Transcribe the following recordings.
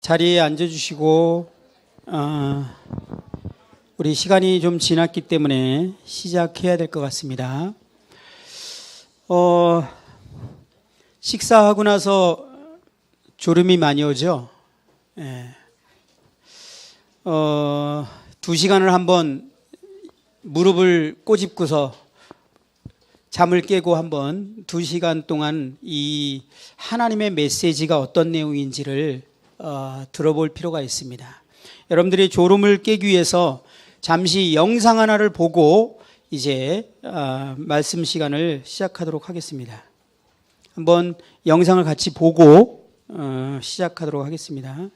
자리에 앉아주시고 우리 시간이 좀 지났기 때문에 시작해야 될 것 같습니다. 식사하고 나서 졸음이 많이 오죠. 예. 2시간을 한번 무릎을 꼬집고서 잠을 깨고 한번 2시간 동안 이 하나님의 메시지가 어떤 내용인지를 들어볼 필요가 있습니다. 여러분들이 졸음을 깨기 위해서 잠시 영상 하나를 보고 이제 말씀 시간을 시작하도록 하겠습니다. 한번 영상을 같이 보고 시작하도록 하겠습니다.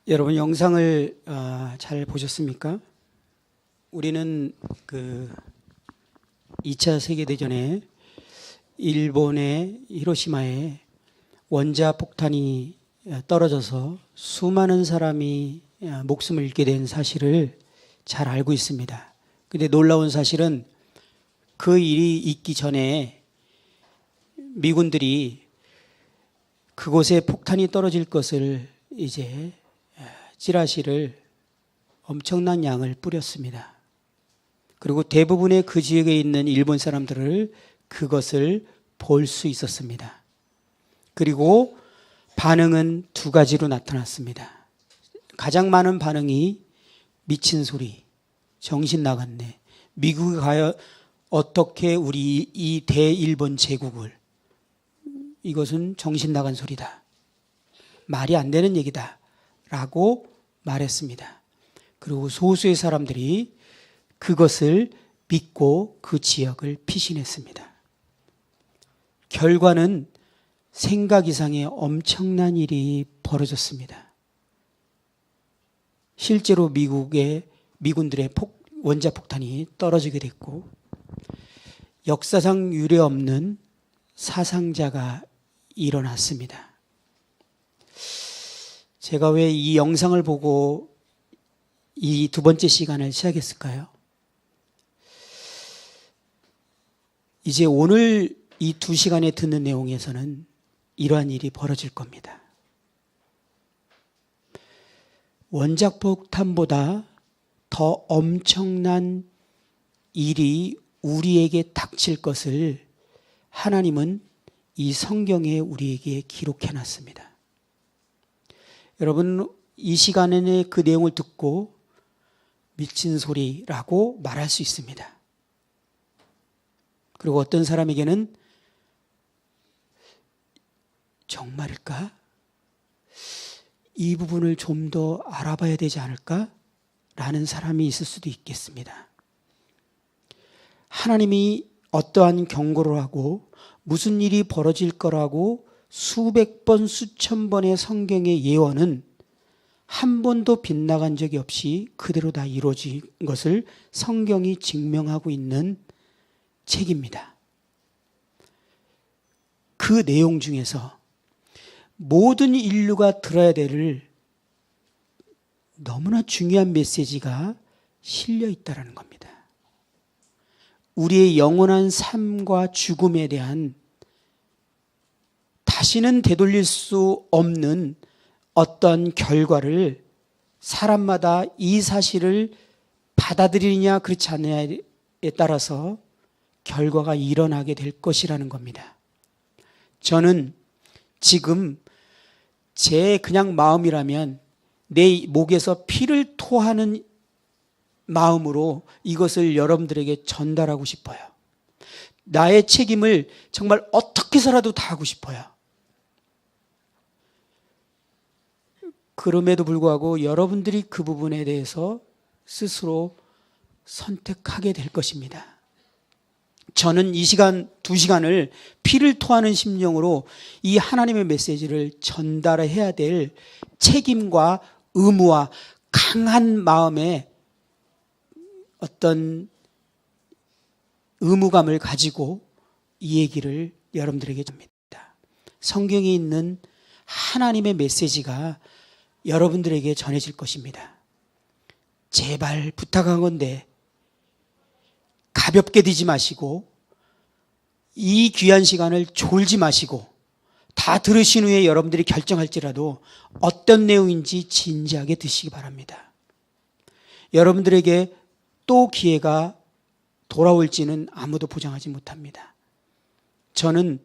여러분 영상을 잘 보셨습니까? 우리는 그 2차 세계대전에 일본의 히로시마에 원자폭탄이 떨어져서 수많은 사람이 목숨을 잃게 된 사실을 잘 알고 있습니다. 근데 놀라운 사실은 그 일이 있기 전에 미군들이 그곳에 폭탄이 떨어질 것을 이제 찌라시를 엄청난 양을 뿌렸습니다. 그리고 대부분의 그 지역에 있는 일본 사람들을 그것을 볼 수 있었습니다. 그리고 반응은 2가지로 나타났습니다. 가장 많은 반응이 미친 소리, 정신 나갔네. 미국이 어떻게 우리 이 대일본 제국을, 이것은 정신 나간 소리다, 말이 안 되는 얘기다 라고 말했습니다. 그리고 소수의 사람들이 그것을 믿고 그 지역을 피신했습니다. 결과는 생각 이상의 엄청난 일이 벌어졌습니다. 실제로 미국의 미군들의 원자폭탄이 떨어지게 됐고, 역사상 유례 없는 사상자가 일어났습니다. 제가 왜 이 영상을 보고 이 두 번째 시간을 시작했을까요? 이제 오늘 이 두 시간에 듣는 내용에서는 이러한 일이 벌어질 겁니다. 원자폭탄보다 더 엄청난 일이 우리에게 닥칠 것을 하나님은 이 성경에 우리에게 기록해 놨습니다. 여러분, 이 시간에 그 내용을 듣고 미친 소리라고 말할 수 있습니다. 그리고 어떤 사람에게는 정말일까? 이 부분을 좀 더 알아봐야 되지 않을까? 라는 사람이 있을 수도 있겠습니다. 하나님이 어떠한 경고를 하고 무슨 일이 벌어질 거라고 수백 번, 수천 번의 성경의 예언은 한 번도 빗나간 적이 없이 그대로 다 이루어진 것을 성경이 증명하고 있는 책입니다. 그 내용 중에서 모든 인류가 들어야 될 너무나 중요한 메시지가 실려 있다는 겁니다. 우리의 영원한 삶과 죽음에 대한 다시는 되돌릴 수 없는 어떤 결과를 사람마다 이 사실을 받아들이느냐 그렇지 않느냐에 따라서 결과가 일어나게 될 것이라는 겁니다. 저는 지금 제 그냥 마음이라면 내 목에서 피를 토하는 마음으로 이것을 여러분들에게 전달하고 싶어요. 나의 책임을 정말 어떻게 해서라도 다하고 싶어요. 그럼에도 불구하고 여러분들이 그 부분에 대해서 스스로 선택하게 될 것입니다. 저는 이 시간, 두 시간을 피를 토하는 심정으로 이 하나님의 메시지를 전달해야 될 책임과 의무와 강한 마음에 어떤 의무감을 가지고 이 얘기를 여러분들에게 합니다. 성경에 있는 하나님의 메시지가 여러분들에게 전해질 것입니다. 제발 부탁한 건데 가볍게 드지 마시고 이 귀한 시간을 졸지 마시고 다 들으신 후에 여러분들이 결정할지라도 어떤 내용인지 진지하게 듣시기 바랍니다. 여러분들에게 또 기회가 돌아올지는 아무도 보장하지 못합니다. 저는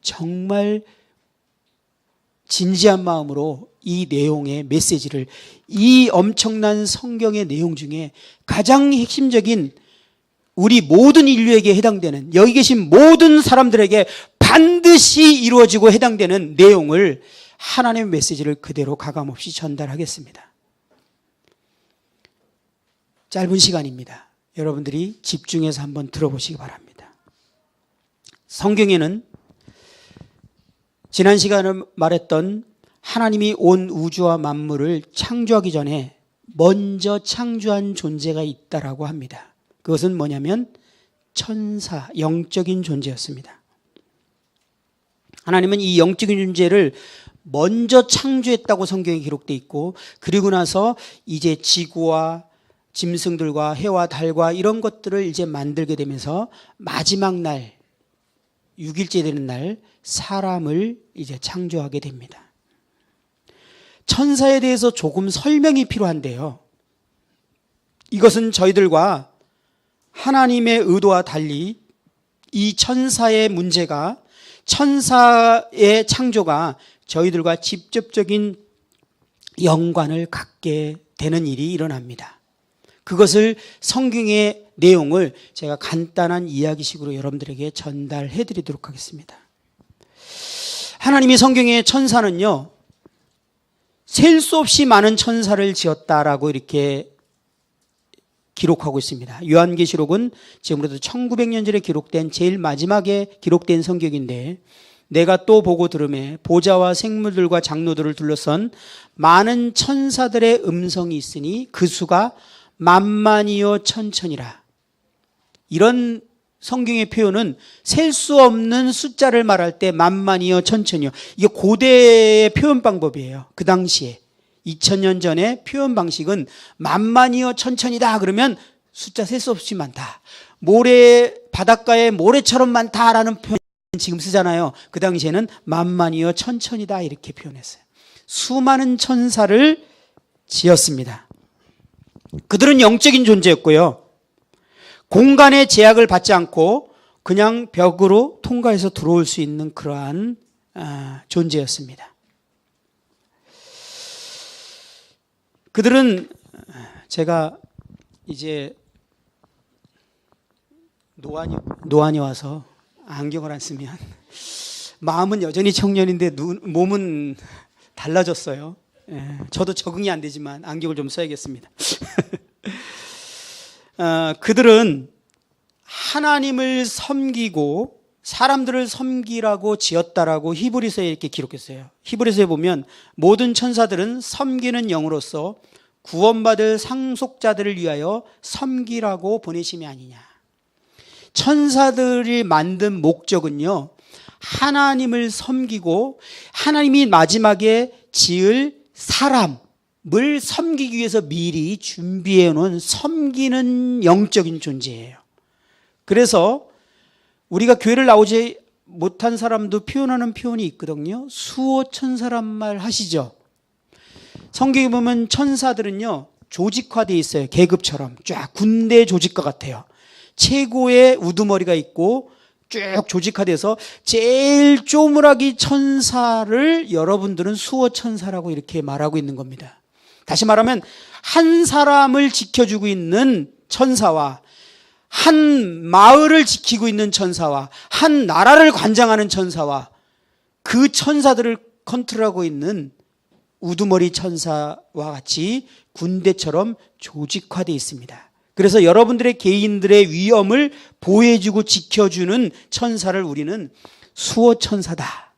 정말 진지한 마음으로 이 내용의 메시지를, 이 엄청난 성경의 내용 중에 가장 핵심적인 우리 모든 인류에게 해당되는, 여기 계신 모든 사람들에게 반드시 이루어지고 해당되는 내용을, 하나님의 메시지를 그대로 가감없이 전달하겠습니다. 짧은 시간입니다. 여러분들이 집중해서 한번 들어보시기 바랍니다. 성경에는 지난 시간에 말했던 하나님이 온 우주와 만물을 창조하기 전에 먼저 창조한 존재가 있다라고 합니다. 그것은 뭐냐면 천사, 영적인 존재였습니다. 하나님은 이 영적인 존재를 먼저 창조했다고 성경에 기록되어 있고, 그리고 나서 이제 지구와 짐승들과 해와 달과 이런 것들을 이제 만들게 되면서 마지막 날, 6일째 되는 날 사람을 이제 창조하게 됩니다. 천사에 대해서 조금 설명이 필요한데요. 이것은 저희들과 하나님의 의도와 달리 이 천사의 문제가, 천사의 창조가 저희들과 직접적인 연관을 갖게 되는 일이 일어납니다. 그것을 성경에 내용을 제가 간단한 이야기식으로 여러분들에게 전달해 드리도록 하겠습니다. 하나님이 성경의 천사는요, 셀 수 없이 많은 천사를 지었다라고 이렇게 기록하고 있습니다. 요한계시록은 지금으로부터 1900년 전에 기록된 제일 마지막에 기록된 성경인데, 내가 또 보고 들으매 보좌와 생물들과 장로들을 둘러선 많은 천사들의 음성이 있으니 그 수가 만만이요 천천이라. 이런 성경의 표현은 셀 수 없는 숫자를 말할 때 만만이요 천천이요. 이게 고대의 표현 방법이에요. 그 당시에 2000년 전에 표현 방식은 만만이요 천천이다 그러면 숫자 셀 수 없이 많다. 모래, 바닷가에 모래처럼 많다라는 표현 지금 쓰잖아요. 그 당시에는 만만이요 천천이다 이렇게 표현했어요. 수많은 천사를 지었습니다. 그들은 영적인 존재였고요, 공간의 제약을 받지 않고 그냥 벽으로 통과해서 들어올 수 있는 그러한 존재였습니다. 그들은, 제가 이제 노안이 와서 안경을 안 쓰면 마음은 여전히 청년인데 몸은 달라졌어요. 저도 적응이 안 되지만 안경을 좀 써야겠습니다. 그들은 하나님을 섬기고 사람들을 섬기라고 지었다라고 히브리서에 이렇게 기록했어요. 히브리서에 보면 모든 천사들은 섬기는 영으로서 구원받을 상속자들을 위하여 섬기라고 보내심이 아니냐. 천사들이 만든 목적은요, 하나님을 섬기고 하나님이 마지막에 지을 사람을 섬기기 위해서 미리 준비해 놓은 섬기는 영적인 존재예요. 그래서 우리가 교회를 나오지 못한 사람도 표현하는 표현이 있거든요. 수호천사란 말 하시죠. 성경에 보면 천사들은요, 조직화되어 있어요. 계급처럼 쫙 군대 조직과 같아요. 최고의 우두머리가 있고 쭉 조직화돼서 제일 쪼무라기 천사를 여러분들은 수호천사라고 이렇게 말하고 있는 겁니다. 다시 말하면 한 사람을 지켜주고 있는 천사와 한 마을을 지키고 있는 천사와 한 나라를 관장하는 천사와 그 천사들을 컨트롤하고 있는 우두머리 천사와 같이 군대처럼 조직화되어 있습니다. 그래서 여러분들의 개인들의 위엄을 보호해주고 지켜주는 천사를 우리는 수호천사다.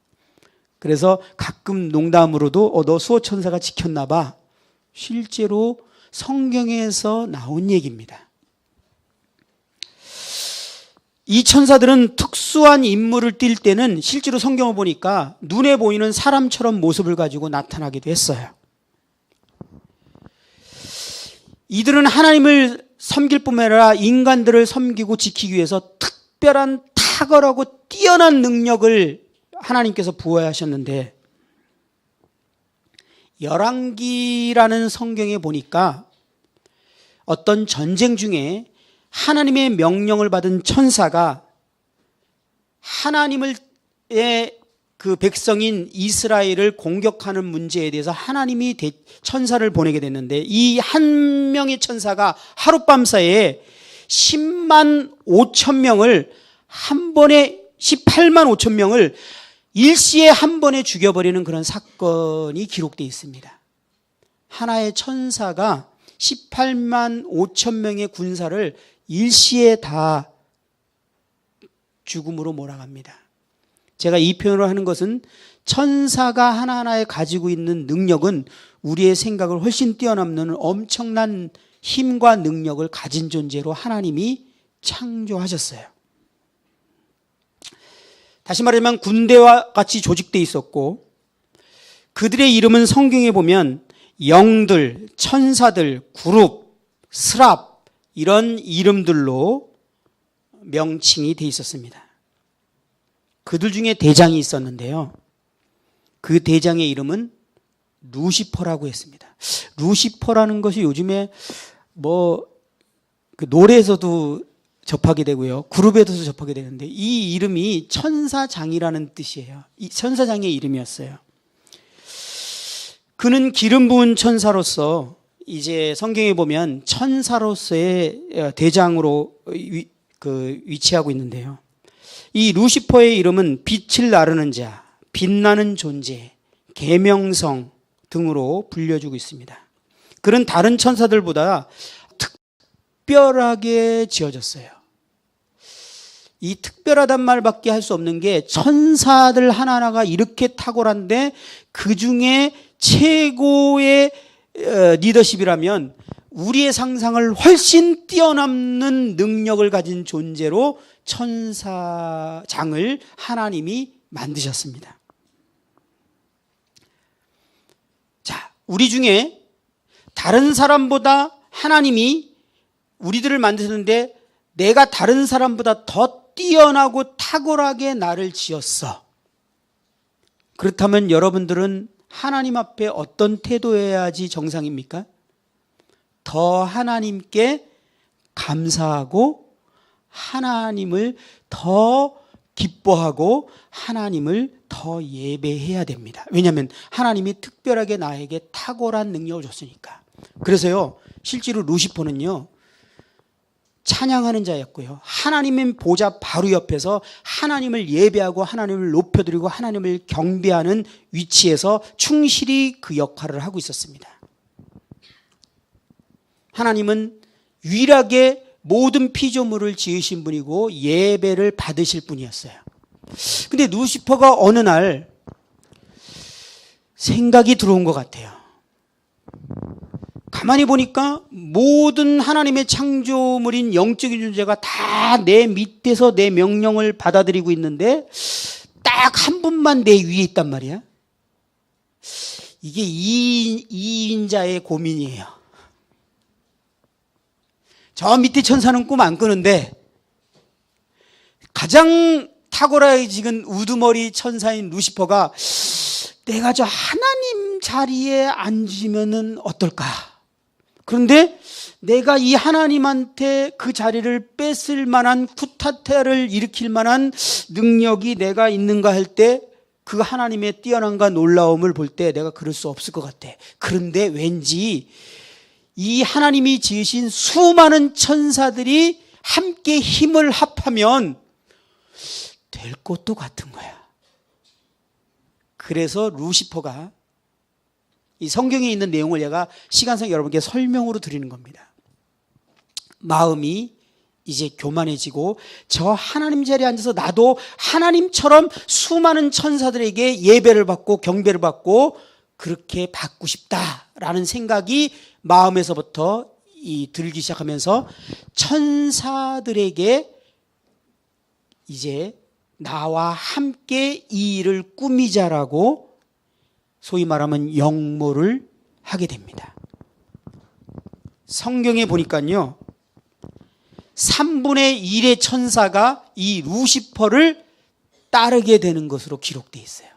그래서 가끔 농담으로도 너 수호천사가 지켰나 봐. 실제로 성경에서 나온 얘기입니다. 이 천사들은 특수한 임무를 띌 때는 실제로 성경을 보니까 눈에 보이는 사람처럼 모습을 가지고 나타나기도 했어요. 이들은 하나님을 섬길 뿐만 아니라 인간들을 섬기고 지키기 위해서 특별한 탁월하고 뛰어난 능력을 하나님께서 부여하셨는데, 열왕기라는 성경에 보니까 어떤 전쟁 중에 하나님의 명령을 받은 천사가 하나님의 그 백성인 이스라엘을 공격하는 문제에 대해서 하나님이 천사를 보내게 됐는데, 이 한 명의 천사가 하룻밤 사이에 10만 5천 명을 한 번에 18만 5천 명을 일시에 한 번에 죽여버리는 그런 사건이 기록되어 있습니다. 하나의 천사가 18만 5천 명의 군사를 일시에 다 죽음으로 몰아갑니다. 제가 이 표현을 하는 것은 천사가 하나하나에 가지고 있는 능력은 우리의 생각을 훨씬 뛰어넘는 엄청난 힘과 능력을 가진 존재로 하나님이 창조하셨어요. 다시 말하면 군대와 같이 조직되어 있었고, 그들의 이름은 성경에 보면 영들, 천사들, 그룹, 스랍 이런 이름들로 명칭이 되어 있었습니다. 그들 중에 대장이 있었는데요, 그 대장의 이름은 루시퍼라고 했습니다. 루시퍼라는 것이 요즘에 그 노래에서도 접하게 되고요, 그룹에서도 접하게 되는데, 이 이름이 천사장이라는 뜻이에요. 이 천사장의 이름이었어요. 그는 기름 부은 천사로서 이제 성경에 보면 천사로서의 대장으로 위치하고 있는데요. 이 루시퍼의 이름은 빛을 나르는 자, 빛나는 존재, 계명성 등으로 불려주고 있습니다. 그는 다른 천사들보다 특별하게 지어졌어요. 이 특별하단 말밖에 할 수 없는 게 천사들 하나하나가 이렇게 탁월한데 그 중에 최고의 리더십이라면 우리의 상상을 훨씬 뛰어넘는 능력을 가진 존재로 천사장을 하나님이 만드셨습니다. 자, 우리 중에 다른 사람보다 하나님이 우리들을 만드셨는데 내가 다른 사람보다 더 뛰어나고 탁월하게 나를 지었어. 그렇다면 여러분들은 하나님 앞에 어떤 태도여야지 정상입니까? 더 하나님께 감사하고 하나님을 더 기뻐하고 하나님을 더 예배해야 됩니다. 왜냐하면 하나님이 특별하게 나에게 탁월한 능력을 줬으니까. 그래서요, 실제로 루시퍼는요, 찬양하는 자였고요, 하나님의 보좌 바로 옆에서 하나님을 예배하고 하나님을 높여드리고 하나님을 경배하는 위치에서 충실히 그 역할을 하고 있었습니다. 하나님은 유일하게 모든 피조물을 지으신 분이고 예배를 받으실 분이었어요. 근데 루시퍼가 어느 날 생각이 들어온 것 같아요. 가만히 보니까 모든 하나님의 창조물인 영적인 존재가 다 내 밑에서 내 명령을 받아들이고 있는데 딱 한 분만 내 위에 있단 말이야. 이게 이인자의 고민이에요. 저 밑에 천사는 꿈 안 꾸는데 가장 탁월해진 우두머리 천사인 루시퍼가 내가 저 하나님 자리에 앉으면은 어떨까? 그런데 내가 이 하나님한테 그 자리를 뺏을 만한 쿠타테를 일으킬 만한 능력이 내가 있는가 할 때 그 하나님의 뛰어남과 놀라움을 볼 때 내가 그럴 수 없을 것 같아. 그런데 왠지 이 하나님이 지으신 수많은 천사들이 함께 힘을 합하면 될 것도 같은 거야. 그래서 루시퍼가 이 성경에 있는 내용을 제가 시간상 여러분께 설명으로 드리는 겁니다. 마음이 이제 교만해지고 저 하나님 자리에 앉아서 나도 하나님처럼 수많은 천사들에게 예배를 받고 경배를 받고 그렇게 받고 싶다라는 생각이 마음에서부터 들기 시작하면서 천사들에게 이제 나와 함께 이 일을 꾸미자라고 소위 말하면 영모를 하게 됩니다. 성경에 보니까요, 3분의 1의 천사가 이 루시퍼를 따르게 되는 것으로 기록되어 있어요.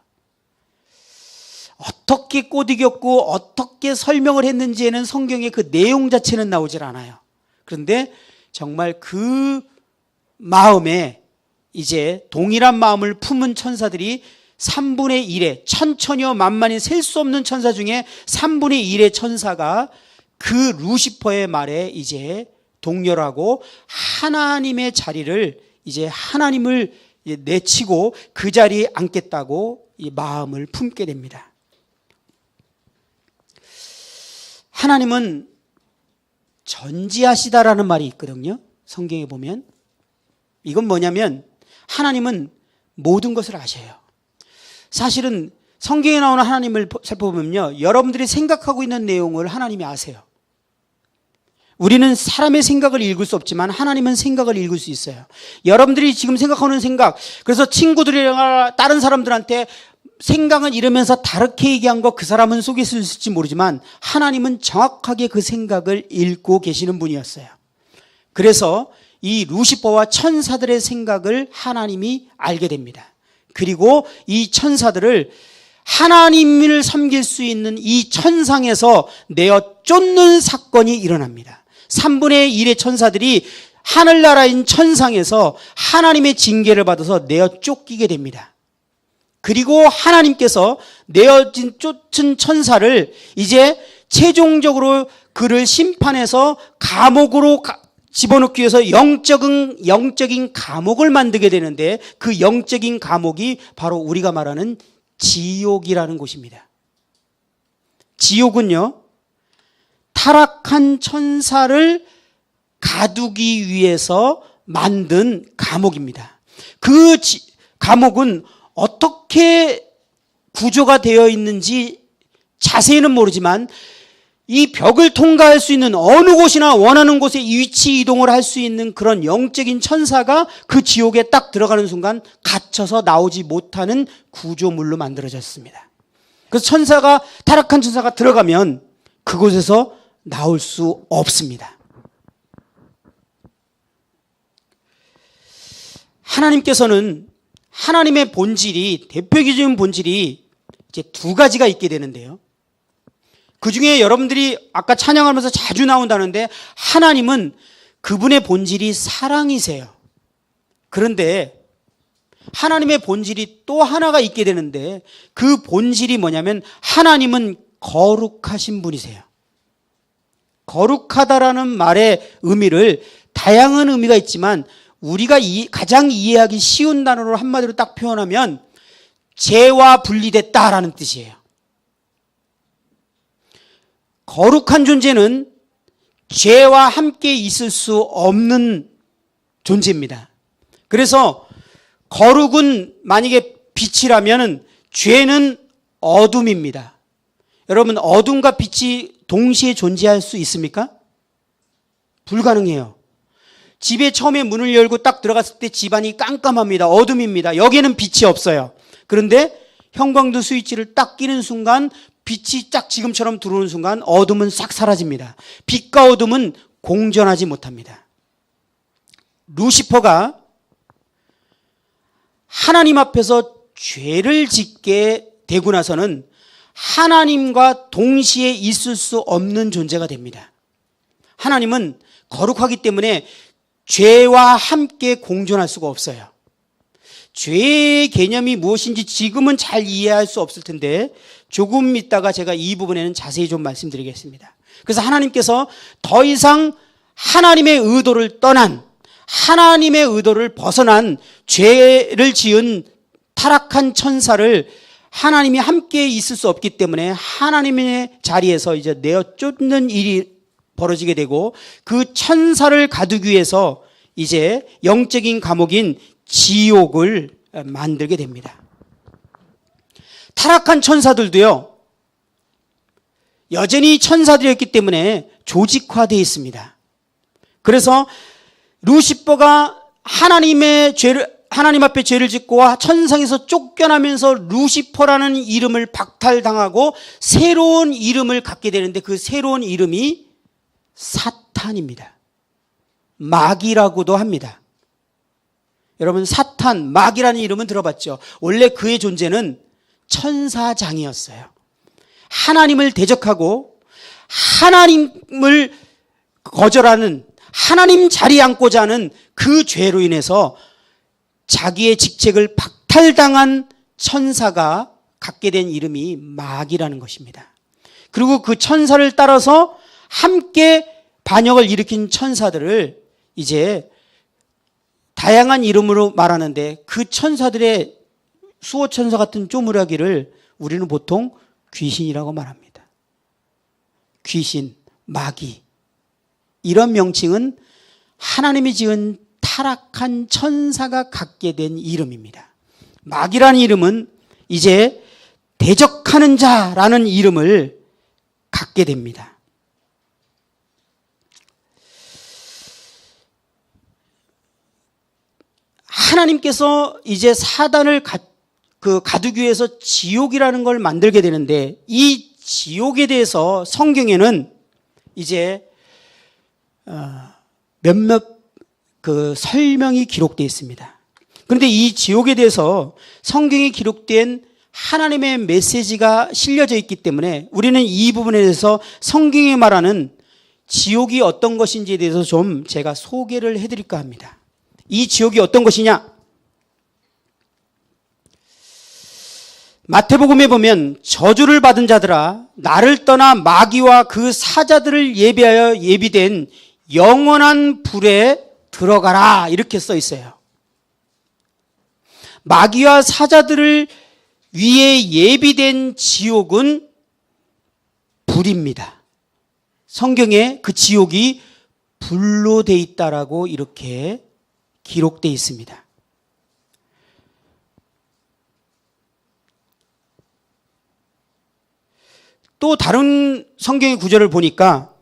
어떻게 꼬드겼고 어떻게 설명을 했는지에는 성경에 그 내용 자체는 나오질 않아요. 그런데 정말 그 마음에 이제 동일한 마음을 품은 천사들이 3분의 1의 천천히와 만만히 셀 수 없는 천사 중에 3분의 1의 천사가 그 루시퍼의 말에 이제 동렬하고 하나님의 자리를 이제 하나님을 내치고 그 자리에 앉겠다고 이 마음을 품게 됩니다. 하나님은 전지하시다라는 말이 있거든요. 성경에 보면 이건 뭐냐면 하나님은 모든 것을 아셔요. 사실은 성경에 나오는 하나님을 살펴보면요, 여러분들이 생각하고 있는 내용을 하나님이 아세요. 우리는 사람의 생각을 읽을 수 없지만 하나님은 생각을 읽을 수 있어요. 여러분들이 지금 생각하는 생각, 그래서 친구들이나 다른 사람들한테 생각은 이러면서 다르게 얘기한 거 그 사람은 속였을 수 있을지 모르지만 하나님은 정확하게 그 생각을 읽고 계시는 분이었어요. 그래서 이 루시퍼와 천사들의 생각을 하나님이 알게 됩니다. 그리고 이 천사들을 하나님을 섬길 수 있는 이 천상에서 내어 쫓는 사건이 일어납니다. 3분의 1의 천사들이 하늘나라인 천상에서 하나님의 징계를 받아서 내어 쫓기게 됩니다. 그리고 하나님께서 내어진 쫓은 천사를 이제 최종적으로 그를 심판해서 감옥으로 집어넣기 위해서 영적인 감옥을 만들게 되는데, 그 영적인 감옥이 바로 우리가 말하는 지옥이라는 곳입니다. 지옥은요, 타락한 천사를 가두기 위해서 만든 감옥입니다. 그 감옥은 어떻게 구조가 되어 있는지 자세히는 모르지만, 이 벽을 통과할 수 있는 어느 곳이나 원하는 곳에 위치 이동을 할 수 있는 그런 영적인 천사가 그 지옥에 딱 들어가는 순간 갇혀서 나오지 못하는 구조물로 만들어졌습니다. 그래서 타락한 천사가 들어가면 그곳에서 나올 수 없습니다. 하나님께서는 하나님의 본질이, 대표적인 본질이 이제 두 가지가 있게 되는데요. 그 중에 여러분들이 아까 찬양하면서 자주 나온다는데, 하나님은 그분의 본질이 사랑이세요. 그런데 하나님의 본질이 또 하나가 있게 되는데, 그 본질이 뭐냐면 하나님은 거룩하신 분이세요. 거룩하다라는 말의 의미를 다양한 의미가 있지만, 우리가 가장 이해하기 쉬운 단어로 한마디로 딱 표현하면 죄와 분리됐다라는 뜻이에요. 거룩한 존재는 죄와 함께 있을 수 없는 존재입니다. 그래서 거룩은 만약에 빛이라면 죄는 어둠입니다. 여러분, 어둠과 빛이 동시에 존재할 수 있습니까? 불가능해요. 집에 처음에 문을 열고 딱 들어갔을 때 집안이 깜깜합니다. 어둠입니다. 여기에는 빛이 없어요. 그런데 형광등 스위치를 딱 끼는 순간, 빛이 딱 지금처럼 들어오는 순간 어둠은 싹 사라집니다. 빛과 어둠은 공존하지 못합니다. 루시퍼가 하나님 앞에서 죄를 짓게 되고 나서는 하나님과 동시에 있을 수 없는 존재가 됩니다. 하나님은 거룩하기 때문에 죄와 함께 공존할 수가 없어요. 죄의 개념이 무엇인지 지금은 잘 이해할 수 없을 텐데, 조금 있다가 제가 이 부분에는 자세히 좀 말씀드리겠습니다. 그래서 하나님께서 더 이상 하나님의 의도를 떠난, 하나님의 의도를 벗어난 죄를 지은 타락한 천사를 하나님이 함께 있을 수 없기 때문에 하나님의 자리에서 이제 내어 쫓는 일이 벌어지게 되고, 그 천사를 가두기 위해서 이제 영적인 감옥인 지옥을 만들게 됩니다. 타락한 천사들도요, 여전히 천사들이었기 때문에 조직화되어 있습니다. 그래서 루시퍼가 하나님 앞에 죄를 짓고 천상에서 쫓겨나면서 루시퍼라는 이름을 박탈당하고 새로운 이름을 갖게 되는데, 그 새로운 이름이 사탄입니다. 마귀라고도 합니다. 여러분, 사탄, 마귀라는 이름은 들어봤죠? 원래 그의 존재는 천사장이었어요. 하나님을 대적하고 하나님을 거절하는, 하나님 자리에 앉고자 하는 그 죄로 인해서 자기의 직책을 박탈당한 천사가 갖게 된 이름이 마귀라는 것입니다. 그리고 그 천사를 따라서 함께 반역을 일으킨 천사들을 이제 다양한 이름으로 말하는데, 그 천사들의 수호천사 같은 쪼무라기를 우리는 보통 귀신이라고 말합니다. 귀신, 마귀, 이런 명칭은 하나님이 지은 타락한 천사가 갖게 된 이름입니다. 마귀라는 이름은 이제 대적하는 자라는 이름을 갖게 됩니다. 하나님께서 이제 사단을 가두기 위해서 지옥이라는 걸 만들게 되는데, 이 지옥에 대해서 성경에는 이제 몇몇 설명이 기록되어 있습니다. 그런데 이 지옥에 대해서 성경에 기록된 하나님의 메시지가 실려져 있기 때문에 우리는 이 부분에 대해서 성경이 말하는 지옥이 어떤 것인지에 대해서 좀 제가 소개를 해드릴까 합니다. 이 지옥이 어떤 것이냐? 마태복음에 보면 저주를 받은 자들아 나를 떠나 마귀와 그 사자들을 예비하여 예비된 영원한 불에 들어가라 이렇게 써 있어요. 마귀와 사자들을 위에 예비된 지옥은 불입니다. 성경에 그 지옥이 불로 돼 있다라고 이렇게 기록되어 있습니다. 또 다른 성경의 구절을 보니까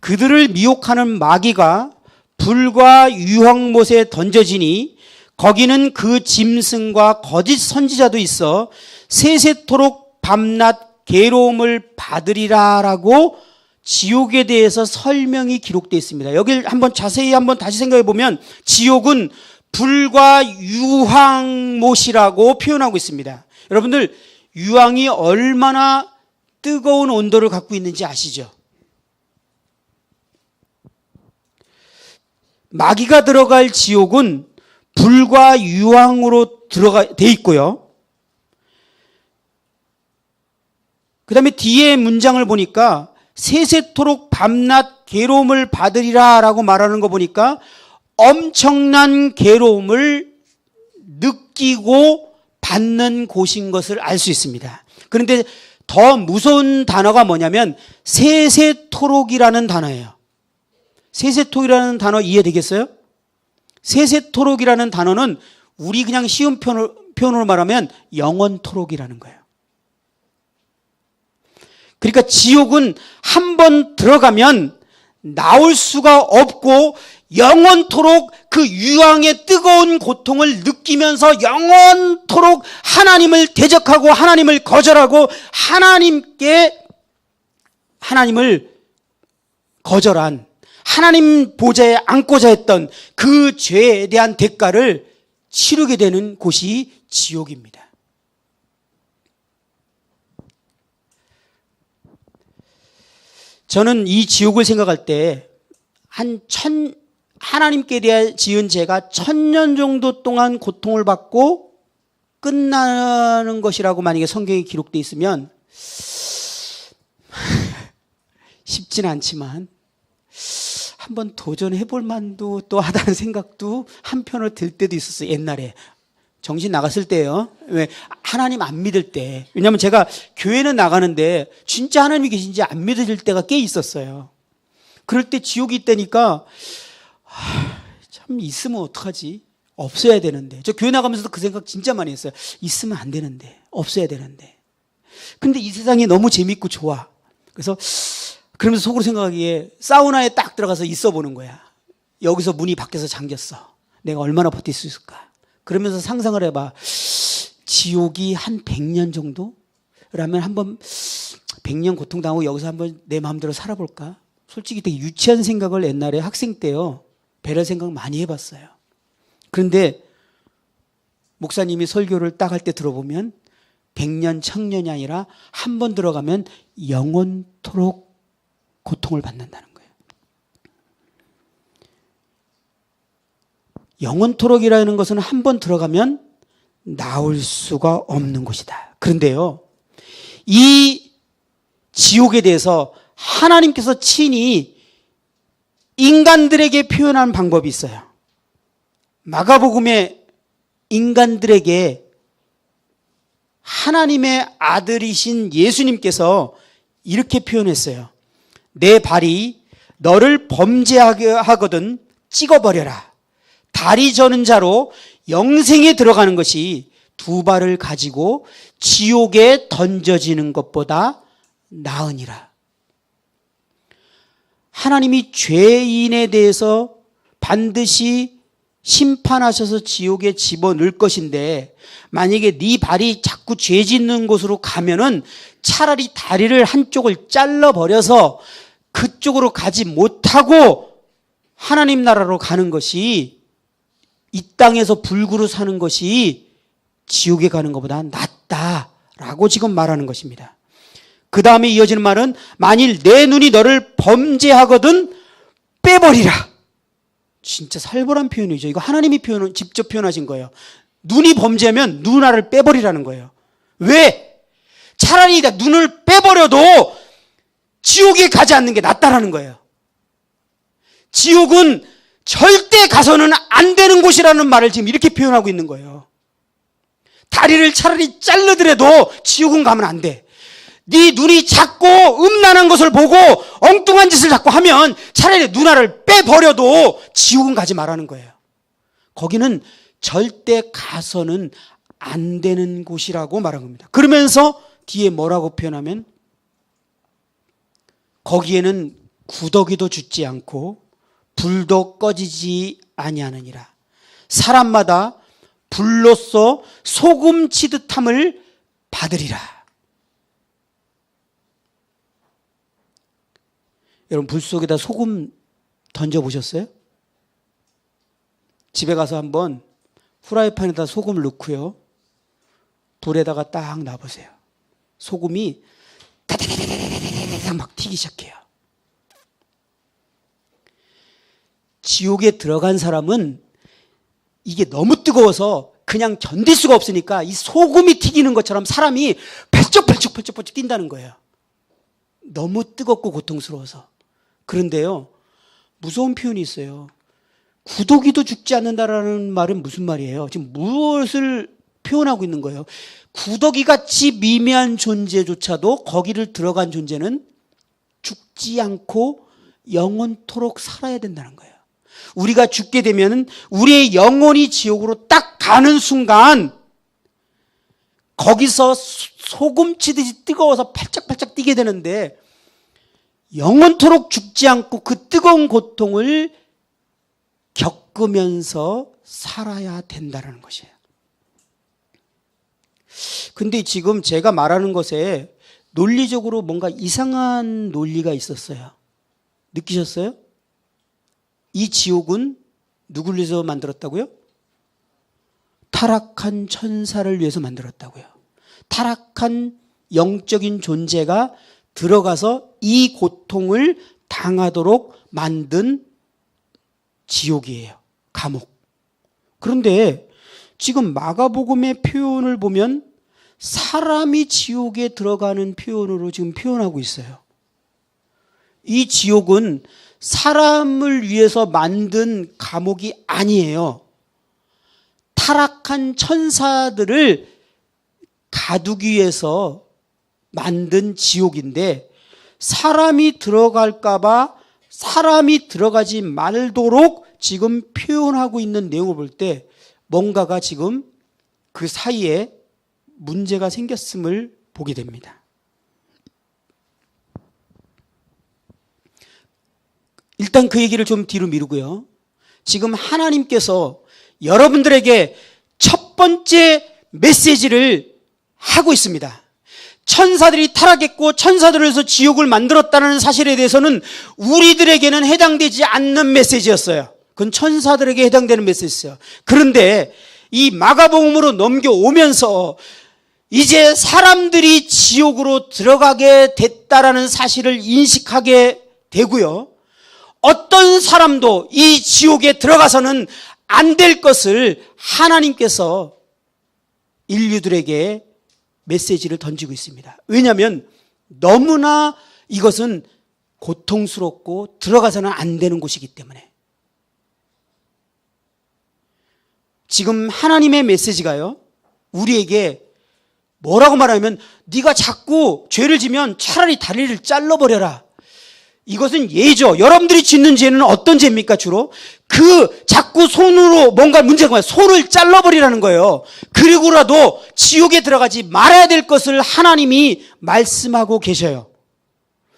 그들을 미혹하는 마귀가 불과 유황못에 던져지니 거기는 그 짐승과 거짓 선지자도 있어 세세토록 밤낮 괴로움을 받으리라라고 지옥에 대해서 설명이 기록되어 있습니다. 여기를 한번 자세히 한번 다시 생각해 보면 지옥은 불과 유황못이라고 표현하고 있습니다. 여러분들 유황이 얼마나 뜨거운 온도를 갖고 있는지 아시죠? 마귀가 들어갈 지옥은 불과 유황으로 돼 있고요. 그 다음에 뒤에 문장을 보니까 세세토록 밤낮 괴로움을 받으리라 라고 말하는 거 보니까 엄청난 괴로움을 느끼고 받는 곳인 것을 알 수 있습니다. 그런데 더 무서운 단어가 뭐냐면 세세토록이라는 단어예요. 세세토록이라는 단어 이해되겠어요? 세세토록이라는 단어는 우리 그냥 쉬운 표현으로 말하면 영원토록이라는 거예요. 그러니까 지옥은 한 번 들어가면 나올 수가 없고 영원토록 그 유황의 뜨거운 고통을 느끼면서 영원토록 하나님을 대적하고 하나님을 거절하고 하나님을 거절한 하나님 보좌에 앉고자 했던 그 죄에 대한 대가를 치르게 되는 곳이 지옥입니다. 저는 이 지옥을 생각할 때 하나님께 대해 지은 죄가 1000년 정도 동안 고통을 받고 끝나는 것이라고 만약에 성경에 기록되어 있으면 쉽진 않지만 한번 도전해 볼 만도 또 하다는 생각도 한편으로 들 때도 있었어요. 옛날에 정신 나갔을 때요. 왜 하나님 안 믿을 때. 왜냐하면 제가 교회는 나가는데 진짜 하나님이 계신지 안 믿을 때가 꽤 있었어요. 그럴 때 지옥이 있다니까 참 있으면 어떡하지? 없어야 되는데. 저 교회 나가면서도 그 생각 진짜 많이 했어요. 있으면 안 되는데. 없어야 되는데. 근데 이 세상이 너무 재밌고 좋아. 그래서 그러면서 속으로 생각하기에 사우나에 딱 들어가서 있어 보는 거야. 여기서 문이 밖에서 잠겼어. 내가 얼마나 버틸 수 있을까? 그러면서 상상을 해봐. 지옥이 한 100년 정도? 라면 한번 100년 고통당하고 여기서 한번 내 마음대로 살아볼까? 솔직히 되게 유치한 생각을 옛날에 학생 때요. 배려 생각 많이 해봤어요. 그런데 목사님이 설교를 딱 할 때 들어보면 100년, 1000년이 아니라 한 번 들어가면 영원토록 고통을 받는다는 거예요. 영원토록이라는 것은 한 번 들어가면 나올 수가 없는 곳이다. 그런데요, 이 지옥에 대해서 하나님께서 친히 인간들에게 표현한 방법이 있어요. 마가복음에 인간들에게 하나님의 아들이신 예수님께서 이렇게 표현했어요. 내 발이 너를 범죄하게 하거든 찍어버려라. 다리 저는 자로 영생에 들어가는 것이 두 발을 가지고 지옥에 던져지는 것보다 나으니라. 하나님이 죄인에 대해서 반드시 심판하셔서 지옥에 집어넣을 것인데 만약에 네 발이 자꾸 죄 짓는 곳으로 가면은 차라리 다리를 한쪽을 잘라버려서 그쪽으로 가지 못하고 하나님 나라로 가는 것이, 이 땅에서 불구로 사는 것이 지옥에 가는 것보다 낫다라고 지금 말하는 것입니다. 그 다음에 이어지는 말은 만일 내 눈이 너를 범죄하거든 빼버리라. 진짜 살벌한 표현이죠. 이거 하나님이 직접 표현하신 거예요. 눈이 범죄하면 눈알을 빼버리라는 거예요. 왜? 차라리 눈을 빼버려도 지옥에 가지 않는 게 낫다라는 거예요. 지옥은 절대 가서는 안 되는 곳이라는 말을 지금 이렇게 표현하고 있는 거예요. 다리를 차라리 자르더라도 지옥은 가면 안 돼. 네 눈이 작고 음란한 것을 보고 엉뚱한 짓을 자꾸 하면 차라리 눈알을 빼버려도 지옥은 가지 말라는 거예요. 거기는 절대 가서는 안 되는 곳이라고 말한 겁니다. 그러면서 뒤에 뭐라고 표현하면 거기에는 구더기도 죽지 않고 불도 꺼지지 아니하느니라. 사람마다 불로써 소금 치듯함을 받으리라. 여러분, 불 속에다 소금 던져보셨어요? 집에 가서 한번 후라이팬에다 소금을 넣고요, 불에다가 딱 놔보세요. 소금이 다다다다다다다 막 튀기 시작해요. 지옥에 들어간 사람은 이게 너무 뜨거워서 그냥 견딜 수가 없으니까 이 소금이 튀기는 것처럼 사람이 펄쩍펄쩍 뛴다는 거예요. 너무 뜨겁고 고통스러워서. 그런데요, 무서운 표현이 있어요. 구더기도 죽지 않는다라는 말은 무슨 말이에요? 지금 무엇을 표현하고 있는 거예요? 구더기같이 미미한 존재조차도 거기를 들어간 존재는 죽지 않고 영원토록 살아야 된다는 거예요. 우리가 죽게 되면 우리의 영혼이 지옥으로 딱 가는 순간 거기서 소금 치듯이 뜨거워서 팔짝팔짝 뛰게 되는데 영원토록 죽지 않고 그 뜨거운 고통을 겪으면서 살아야 된다는 것이에요. 근데 지금 제가 말하는 것에 논리적으로 뭔가 이상한 논리가 있었어요. 느끼셨어요? 이 지옥은 누구를 위해서 만들었다고요? 타락한 천사를 위해서 만들었다고요. 타락한 영적인 존재가 들어가서 이 고통을 당하도록 만든 지옥이에요. 감옥. 그런데 지금 마가복음의 표현을 보면 사람이 지옥에 들어가는 표현으로 지금 표현하고 있어요. 이 지옥은 사람을 위해서 만든 감옥이 아니에요. 타락한 천사들을 가두기 위해서 만든 지옥인데 사람이 들어갈까봐 사람이 들어가지 말도록 지금 표현하고 있는 내용을 볼 때 뭔가가 지금 그 사이에 문제가 생겼음을 보게 됩니다. 일단 그 얘기를 좀 뒤로 미루고요. 지금 하나님께서 여러분들에게 첫 번째 메시지를 하고 있습니다. 천사들이 타락했고 천사들을 위해서 지옥을 만들었다는 사실에 대해서는 우리들에게는 해당되지 않는 메시지였어요. 그건 천사들에게 해당되는 메시지였어요. 그런데 이 마가복음으로 넘겨오면서 이제 사람들이 지옥으로 들어가게 됐다라는 사실을 인식하게 되고요, 어떤 사람도 이 지옥에 들어가서는 안 될 것을 하나님께서 인류들에게 메시지를 던지고 있습니다. 왜냐하면 너무나 이것은 고통스럽고 들어가서는 안 되는 곳이기 때문에. 지금 하나님의 메시지가요, 우리에게 뭐라고 말하면 네가 자꾸 죄를 지면 차라리 다리를 잘라버려라. 이것은 예죠. 여러분들이 짓는 죄는 어떤 죄입니까? 주로 그 자꾸 손으로 뭔가 문제가 뭐야? 손을 잘라버리라는 거예요. 그리고라도 지옥에 들어가지 말아야 될 것을 하나님이 말씀하고 계셔요.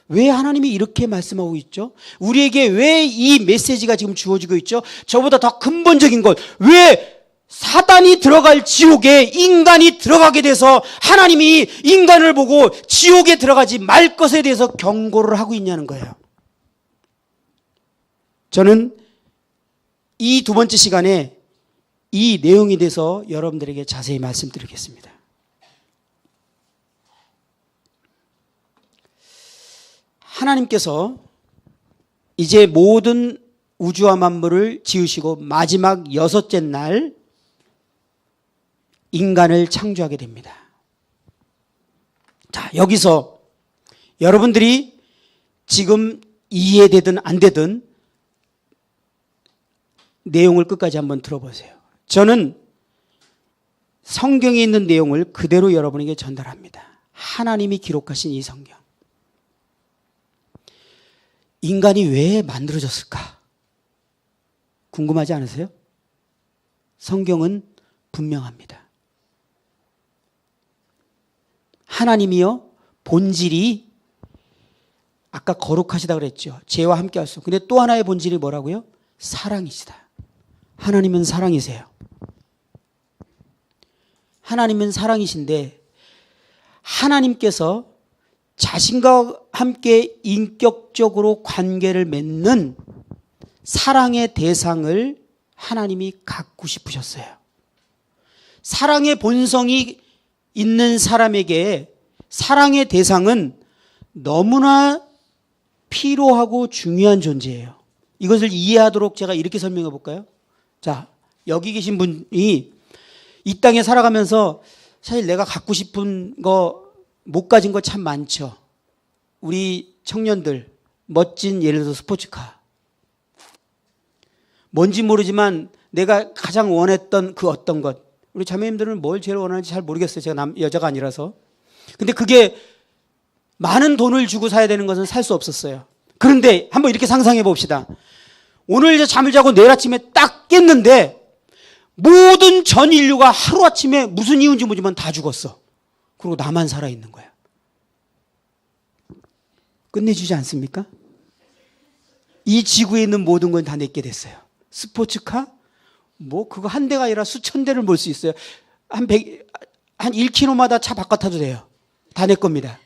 왜 하나님이 이렇게 말씀하고 있죠? 우리에게 왜 이 메시지가 지금 주어지고 있죠? 저보다 더 근본적인 것, 왜 사단이 들어갈 지옥에 인간이 들어가게 돼서 하나님이 인간을 보고 지옥에 들어가지 말 것에 대해서 경고를 하고 있냐는 거예요. 저는 이 두 번째 시간에 이 내용에 대해서 여러분들에게 자세히 말씀드리겠습니다. 하나님께서 이제 모든 우주와 만물을 지으시고 마지막 여섯째 날 인간을 창조하게 됩니다. 자, 여기서 여러분들이 지금 이해되든 안 되든 내용을 끝까지 한번 들어보세요. 저는 성경에 있는 내용을 그대로 여러분에게 전달합니다. 하나님이 기록하신 이 성경. 인간이 왜 만들어졌을까? 궁금하지 않으세요? 성경은 분명합니다. 하나님이요, 본질이 아까 거룩하시다 그랬죠. 죄와 함께 할 수. 근데 또 하나의 본질이 뭐라고요? 사랑이시다. 하나님은 사랑이세요. 하나님은 사랑이신데 하나님께서 자신과 함께 인격적으로 관계를 맺는 사랑의 대상을 하나님이 갖고 싶으셨어요. 사랑의 본성이 있는 사람에게 사랑의 대상은 너무나 필요하고 중요한 존재예요. 이것을 이해하도록 제가 이렇게 설명해 볼까요? 자, 여기 계신 분이 이 땅에 살아가면서 사실 내가 갖고 싶은 거 못 가진 거 참 많죠. 우리 청년들 멋진 예를 들어서 스포츠카. 뭔지 모르지만 내가 가장 원했던 그 어떤 것. 우리 자매님들은 뭘 제일 원하는지 잘 모르겠어요. 제가 여자가 아니라서. 근데 그게 많은 돈을 주고 사야 되는 것은 살 수 없었어요. 그런데 한번 이렇게 상상해 봅시다. 오늘 이제 잠을 자고 내일 아침에 딱 깼는데 모든 전 인류가 하루아침에 무슨 이유인지 모르지만 다 죽었어. 그리고 나만 살아있는 거야. 끝내주지 않습니까? 이 지구에 있는 모든 건 다 내게 됐어요. 스포츠카? 뭐 그거 한 대가 아니라 수천 대를 몰 수 있어요. 한 1km마다 차 바꿔 타도 돼요. 다 내 겁니다.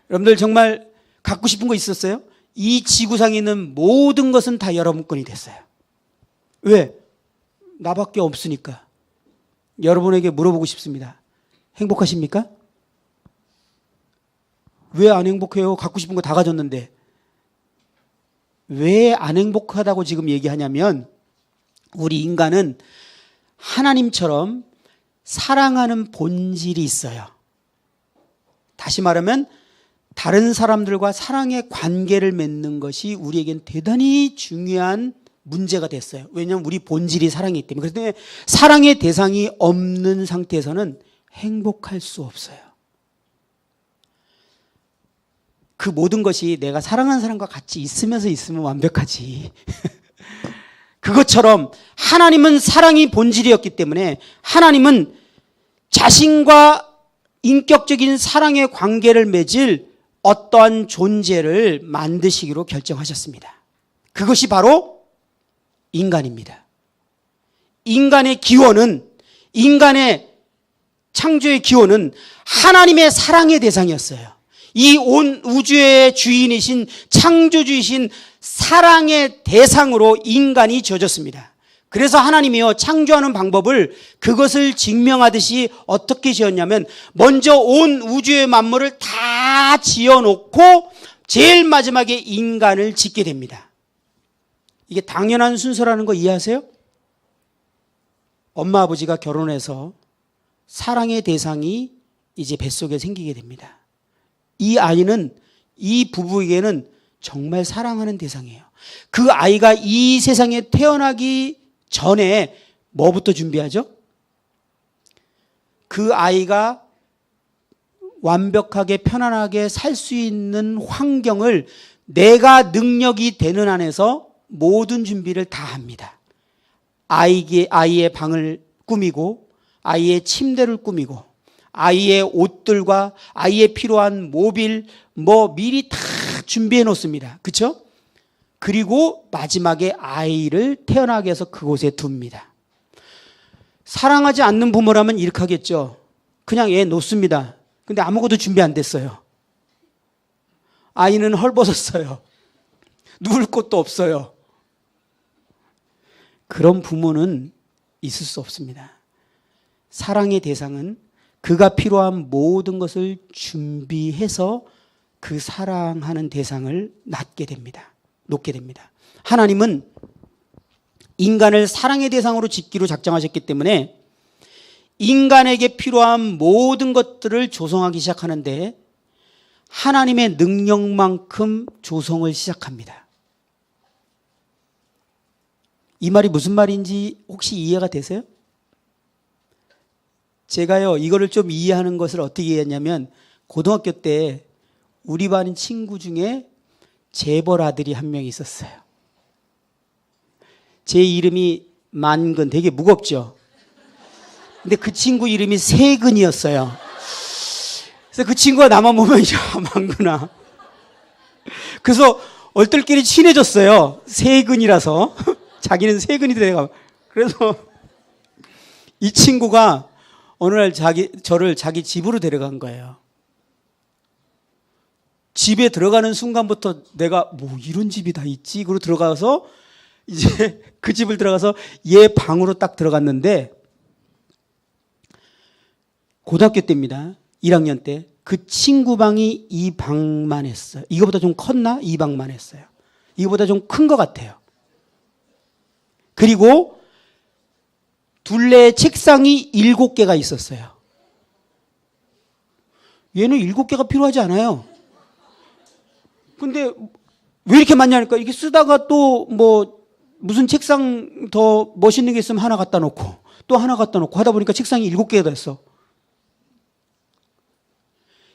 여러분들 정말 갖고 싶은 거 있었어요? 이 지구상에 있는 모든 것은 다 여러분 건이 됐어요. 왜? 나밖에 없으니까. 여러분에게 물어보고 싶습니다. 행복하십니까? 왜 안 행복해요? 갖고 싶은 거 다 가졌는데. 왜 안 행복하다고 지금 얘기하냐면 우리 인간은 하나님처럼 사랑하는 본질이 있어요. 다시 말하면 다른 사람들과 사랑의 관계를 맺는 것이 우리에겐 대단히 중요한 문제가 됐어요. 왜냐하면 우리 본질이 사랑이기 때문에. 그렇기 때문에 사랑의 대상이 없는 상태에서는 행복할 수 없어요. 그 모든 것이 내가 사랑하는 사람과 같이 있으면 완벽하지. 그것처럼 하나님은 사랑이 본질이었기 때문에 하나님은 자신과 인격적인 사랑의 관계를 맺을 어떠한 존재를 만드시기로 결정하셨습니다. 그것이 바로 인간입니다. 인간의 기원은, 인간의 창조의 기원은 하나님의 사랑의 대상이었어요. 이 온 우주의 주인이신 창조주이신 사랑의 대상으로 인간이 지어졌습니다. 그래서 하나님이요, 창조하는 방법을 그것을 증명하듯이 어떻게 지었냐면 먼저 온 우주의 만물을 다 지어놓고 제일 마지막에 인간을 짓게 됩니다. 이게 당연한 순서라는 거 이해하세요? 엄마 아버지가 결혼해서 사랑의 대상이 이제 뱃속에 생기게 됩니다. 이 아이는, 이 부부에게는 정말 사랑하는 대상이에요. 그 아이가 이 세상에 태어나기 전에 뭐부터 준비하죠? 그 아이가 완벽하게 편안하게 살 수 있는 환경을 내가 능력이 되는 한에서 모든 준비를 다 합니다. 아이의 방을 꾸미고 아이의 침대를 꾸미고 아이의 옷들과 아이의 필요한 모빌 미리 다 준비해 놓습니다. 그렇죠? 그리고 마지막에 아이를 태어나게 해서 그곳에 둡니다. 사랑하지 않는 부모라면 이렇게 하겠죠. 그냥 애 놓습니다. 근데 아무것도 준비 안 됐어요. 아이는 헐벗었어요. 누울 곳도 없어요. 그런 부모는 있을 수 없습니다. 사랑의 대상은 그가 필요한 모든 것을 준비해서 그 사랑하는 대상을 놓게 됩니다. 하나님은 인간을 사랑의 대상으로 짓기로 작정하셨기 때문에 인간에게 필요한 모든 것들을 조성하기 시작하는데 하나님의 능력만큼 조성을 시작합니다. 이 말이 무슨 말인지 혹시 이해가 되세요? 제가요, 이거를 좀 이해하는 것을 어떻게 이해했냐면, 고등학교 때 우리 반 친구 중에 재벌 아들이 한 명 있었어요. 제 이름이 만근, 되게 무겁죠? 근데 그 친구 이름이 세근이었어요. 그래서 그 친구가 나만 보면, 야, 만근아. 그래서 얼떨결에 친해졌어요. 세근이라서. 자기는 세근이 돼가. 그래서 이 친구가 어느 날 저를 자기 집으로 데려간 거예요. 집에 들어가는 순간부터 내가 뭐 이런 집이 다 있지? 그러고 들어가서 이제 그 집을 들어가서 얘 방으로 딱 들어갔는데, 고등학교 때입니다. 1학년 때. 그 친구 방이 이 방만 했어요. 이거보다 좀 컸나? 이 방만 했어요. 이거보다 좀 큰 것 같아요. 그리고 둘레 책상이 7개가 있었어요. 얘는 7개가 필요하지 않아요. 근데 왜 이렇게 많냐니까, 이게 쓰다가 또 뭐 무슨 책상 더 멋있는 게 있으면 하나 갖다 놓고 또 하나 갖다 놓고 하다 보니까 책상이 7개가 됐어.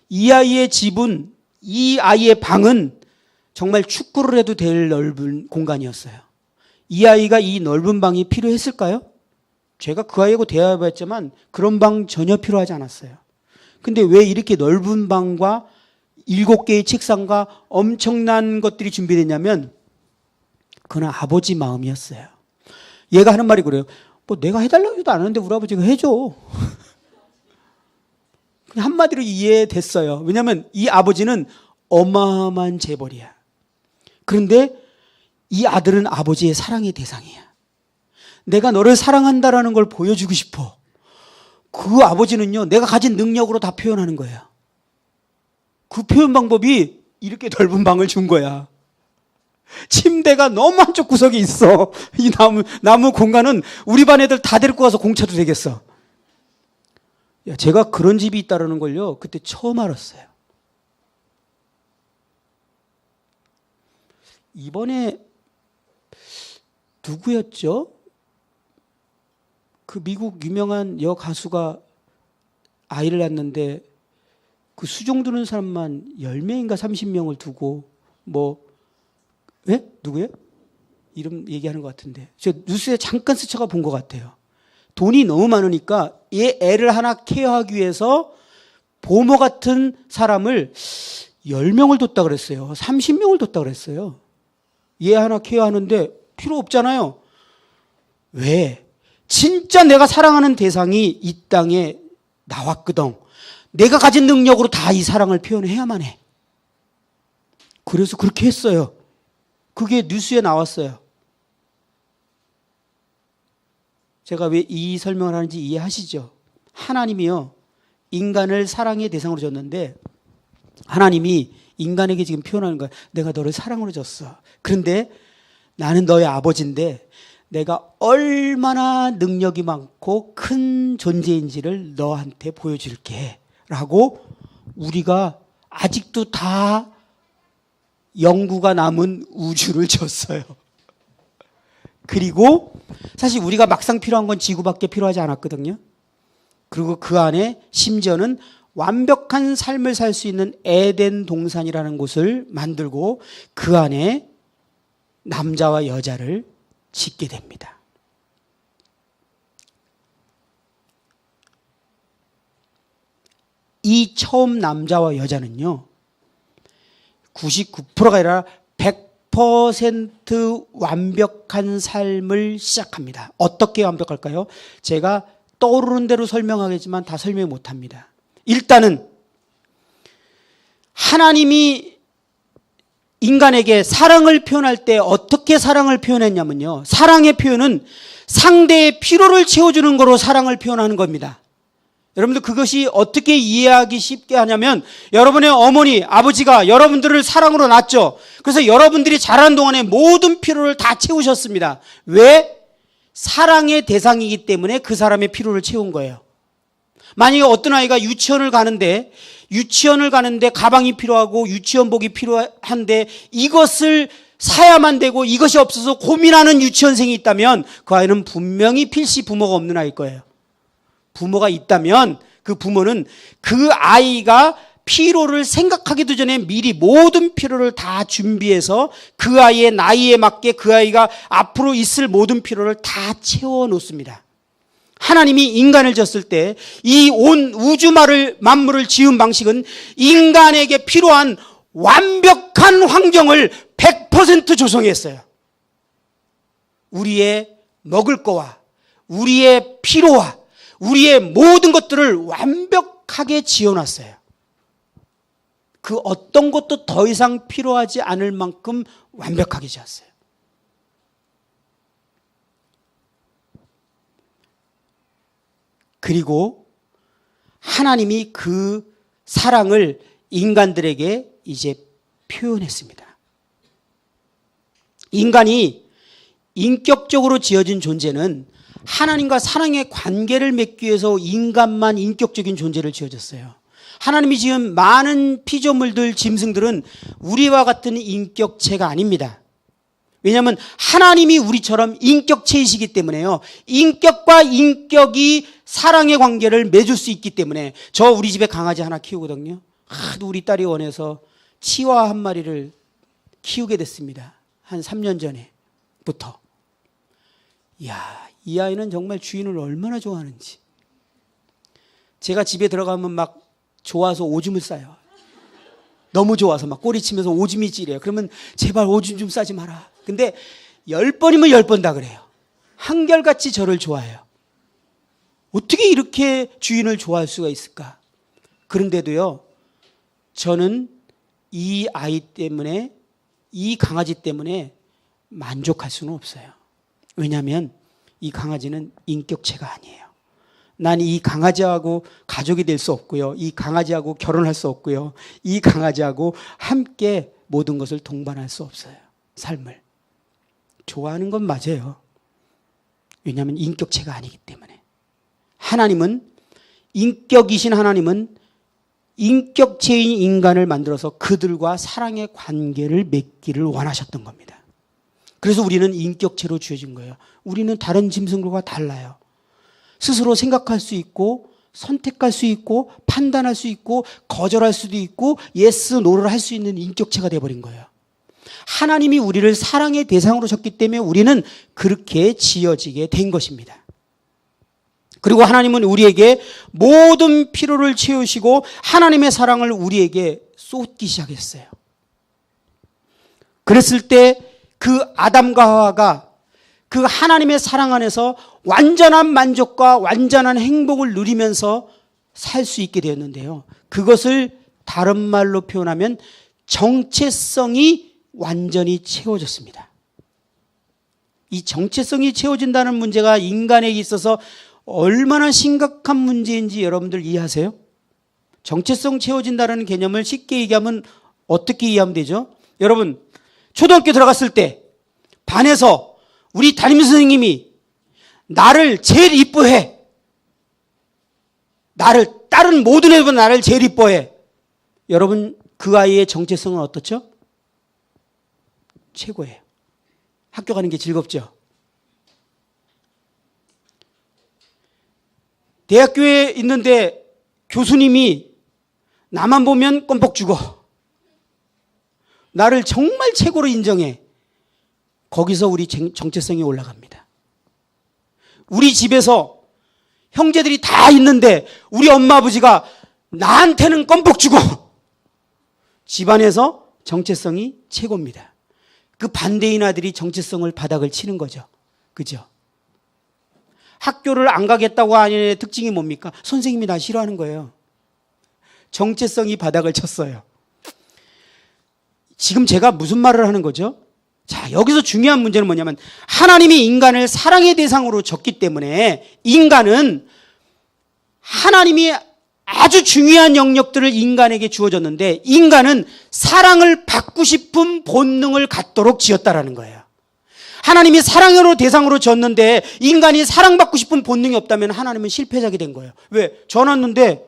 이 아이의 집은, 이 아이의 방은 정말 축구를 해도 될 넓은 공간이었어요. 이 아이가 이 넓은 방이 필요했을까요? 제가 그 아이하고 대화해봤지만 그런 방 전혀 필요하지 않았어요. 근데 왜 이렇게 넓은 방과 7개의 책상과 엄청난 것들이 준비됐냐면, 그건 아버지 마음이었어요. 얘가 하는 말이 그래요. 뭐 내가 해달라고 해도 안 하는데 우리 아버지가 해줘. 그냥 한마디로 이해됐어요. 왜냐하면 이 아버지는 어마어마한 재벌이야. 그런데 이 아들은 아버지의 사랑의 대상이야. 내가 너를 사랑한다라는 걸 보여주고 싶어. 그 아버지는요, 내가 가진 능력으로 다 표현하는 거예요. 그 표현 방법이 이렇게 넓은 방을 준 거야. 침대가 너무 한쪽 구석에 있어. 이 나무 공간은 우리 반 애들 다 데리고 가서 공차도 되겠어. 야, 제가 그런 집이 있다는 걸요, 그때 처음 알았어요. 이번에 누구였죠? 그 미국 유명한 여가수가 아이를 낳는데 그 수종 두는 사람만 10명인가 30명을 두고 누구예요? 이름 얘기하는 것 같은데. 저 뉴스에 잠깐 스쳐가 본 것 같아요. 돈이 너무 많으니까 얘 애를 하나 케어하기 위해서 보모 같은 사람을 10명을 뒀다 그랬어요. 30명을 뒀다 그랬어요. 얘 하나 케어하는데 필요 없잖아요. 왜? 진짜 내가 사랑하는 대상이 이 땅에 나왔거든. 내가 가진 능력으로 다 이 사랑을 표현해야만 해. 그래서 그렇게 했어요. 그게 뉴스에 나왔어요. 제가 왜 이 설명을 하는지 이해하시죠? 하나님이요, 인간을 사랑의 대상으로 줬는데 하나님이 인간에게 지금 표현하는 거야. 내가 너를 사랑으로 줬어. 그런데 나는 너의 아버지인데 내가 얼마나 능력이 많고 큰 존재인지를 너한테 보여줄게 라고 우리가 아직도 다 연구가 남은 우주를 줬어요. 그리고 사실 우리가 막상 필요한 건 지구밖에 필요하지 않았거든요. 그리고 그 안에 심지어는 완벽한 삶을 살 수 있는 에덴 동산이라는 곳을 만들고 그 안에 남자와 여자를 짓게 됩니다. 이 처음 남자와 여자는요, 99%가 아니라 100% 완벽한 삶을 시작합니다. 어떻게 완벽할까요? 제가 떠오르는 대로 설명하겠지만 다 설명 못합니다. 일단은 하나님이 인간에게 사랑을 표현할 때 어떻게 사랑을 표현했냐면요, 사랑의 표현은 상대의 필요를 채워주는 거로 사랑을 표현하는 겁니다. 여러분들 그것이 어떻게 이해하기 쉽게 하냐면, 여러분의 어머니, 아버지가 여러분들을 사랑으로 낳았죠. 그래서 여러분들이 자라는 동안에 모든 필요를 다 채우셨습니다. 왜? 사랑의 대상이기 때문에 그 사람의 필요를 채운 거예요. 만약에 어떤 아이가 유치원을 가는데 가방이 필요하고 유치원복이 필요한데 이것을 사야만 되고 이것이 없어서 고민하는 유치원생이 있다면 그 아이는 분명히 필시 부모가 없는 아이일 거예요. 부모가 있다면 그 부모는 그 아이가 필요를 생각하기도 전에 미리 모든 필요를 다 준비해서 그 아이의 나이에 맞게 그 아이가 앞으로 있을 모든 필요를 다 채워 놓습니다. 하나님이 인간을 지었을 때 이 온 우주 만물을 지은 방식은 인간에게 필요한 완벽한 환경을 100% 조성했어요. 우리의 먹을 거와 우리의 필요와 우리의 모든 것들을 완벽하게 지어놨어요. 그 어떤 것도 더 이상 필요하지 않을 만큼 완벽하게 지었어요. 그리고 하나님이 그 사랑을 인간들에게 이제 표현했습니다. 인간이 인격적으로 지어진 존재는 하나님과 사랑의 관계를 맺기 위해서 인간만 인격적인 존재를 지어졌어요. 하나님이 지은 많은 피조물들, 짐승들은 우리와 같은 인격체가 아닙니다. 왜냐하면 하나님이 우리처럼 인격체이시기 때문에요. 인격과 인격이 사랑의 관계를 맺을 수 있기 때문에 저 우리 집에 강아지 하나 키우거든요. 하도 우리 딸이 원해서 치와 한 마리를 키우게 됐습니다. 한 3년 전에부터. 이야, 이 아이는 정말 주인을 얼마나 좋아하는지. 제가 집에 들어가면 막 좋아서 오줌을 싸요. 너무 좋아서 막 꼬리치면서 오줌이 찌래요. 그러면 제발 오줌 좀 싸지 마라. 근데 10번이면 10번 다 그래요. 한결같이 저를 좋아해요. 어떻게 이렇게 주인을 좋아할 수가 있을까? 그런데도요, 저는 이 아이 때문에, 이 강아지 때문에 만족할 수는 없어요. 왜냐하면 이 강아지는 인격체가 아니에요. 난 이 강아지하고 가족이 될 수 없고요. 이 강아지하고 결혼할 수 없고요. 이 강아지하고 함께 모든 것을 동반할 수 없어요. 삶을. 좋아하는 건 맞아요. 왜냐하면 인격체가 아니기 때문에. 하나님은, 인격이신 하나님은 인격체인 인간을 만들어서 그들과 사랑의 관계를 맺기를 원하셨던 겁니다. 그래서 우리는 인격체로 주어진 거예요. 우리는 다른 짐승들과 달라요. 스스로 생각할 수 있고 선택할 수 있고 판단할 수 있고 거절할 수도 있고 예스 노를 할 수 있는 인격체가 되어버린 거예요. 하나님이 우리를 사랑의 대상으로 줬기 때문에 우리는 그렇게 지어지게 된 것입니다. 그리고 하나님은 우리에게 모든 필요를 채우시고 하나님의 사랑을 우리에게 쏟기 시작했어요. 그랬을 때 그 아담과 하와가 그 하나님의 사랑 안에서 완전한 만족과 완전한 행복을 누리면서 살 수 있게 되었는데요. 그것을 다른 말로 표현하면 정체성이 완전히 채워졌습니다. 이 정체성이 채워진다는 문제가 인간에게 있어서 얼마나 심각한 문제인지 여러분들 이해하세요? 정체성 채워진다는 개념을 쉽게 얘기하면 어떻게 이해하면 되죠? 여러분, 초등학교 들어갔을 때 반에서 우리 담임선생님이 나를 제일 이뻐해. 다른 모든 애들보다 나를 제일 이뻐해. 여러분, 그 아이의 정체성은 어떻죠? 최고예요. 학교 가는 게 즐겁죠? 대학교에 있는데 교수님이 나만 보면 껌뻑 죽어. 나를 정말 최고로 인정해. 거기서 우리 정체성이 올라갑니다. 우리 집에서 형제들이 다 있는데 우리 엄마 아버지가 나한테는 껌뻑 죽어. 집안에서 정체성이 최고입니다. 그 반대인 아들이 정체성을 바닥을 치는 거죠. 그죠? 학교를 안 가겠다고 하는 특징이 뭡니까? 선생님이 나 싫어하는 거예요. 정체성이 바닥을 쳤어요. 지금 제가 무슨 말을 하는 거죠? 자, 여기서 중요한 문제는 뭐냐면 하나님이 인간을 사랑의 대상으로 줬기 때문에 인간은 하나님이 아주 중요한 영역들을 인간에게 주어졌는데 인간은 사랑을 받고 싶은 본능을 갖도록 지었다라는 거예요. 하나님이 사랑으로 대상으로 졌는데 인간이 사랑받고 싶은 본능이 없다면 하나님은 실패자가 된 거예요. 왜? 전화 왔는데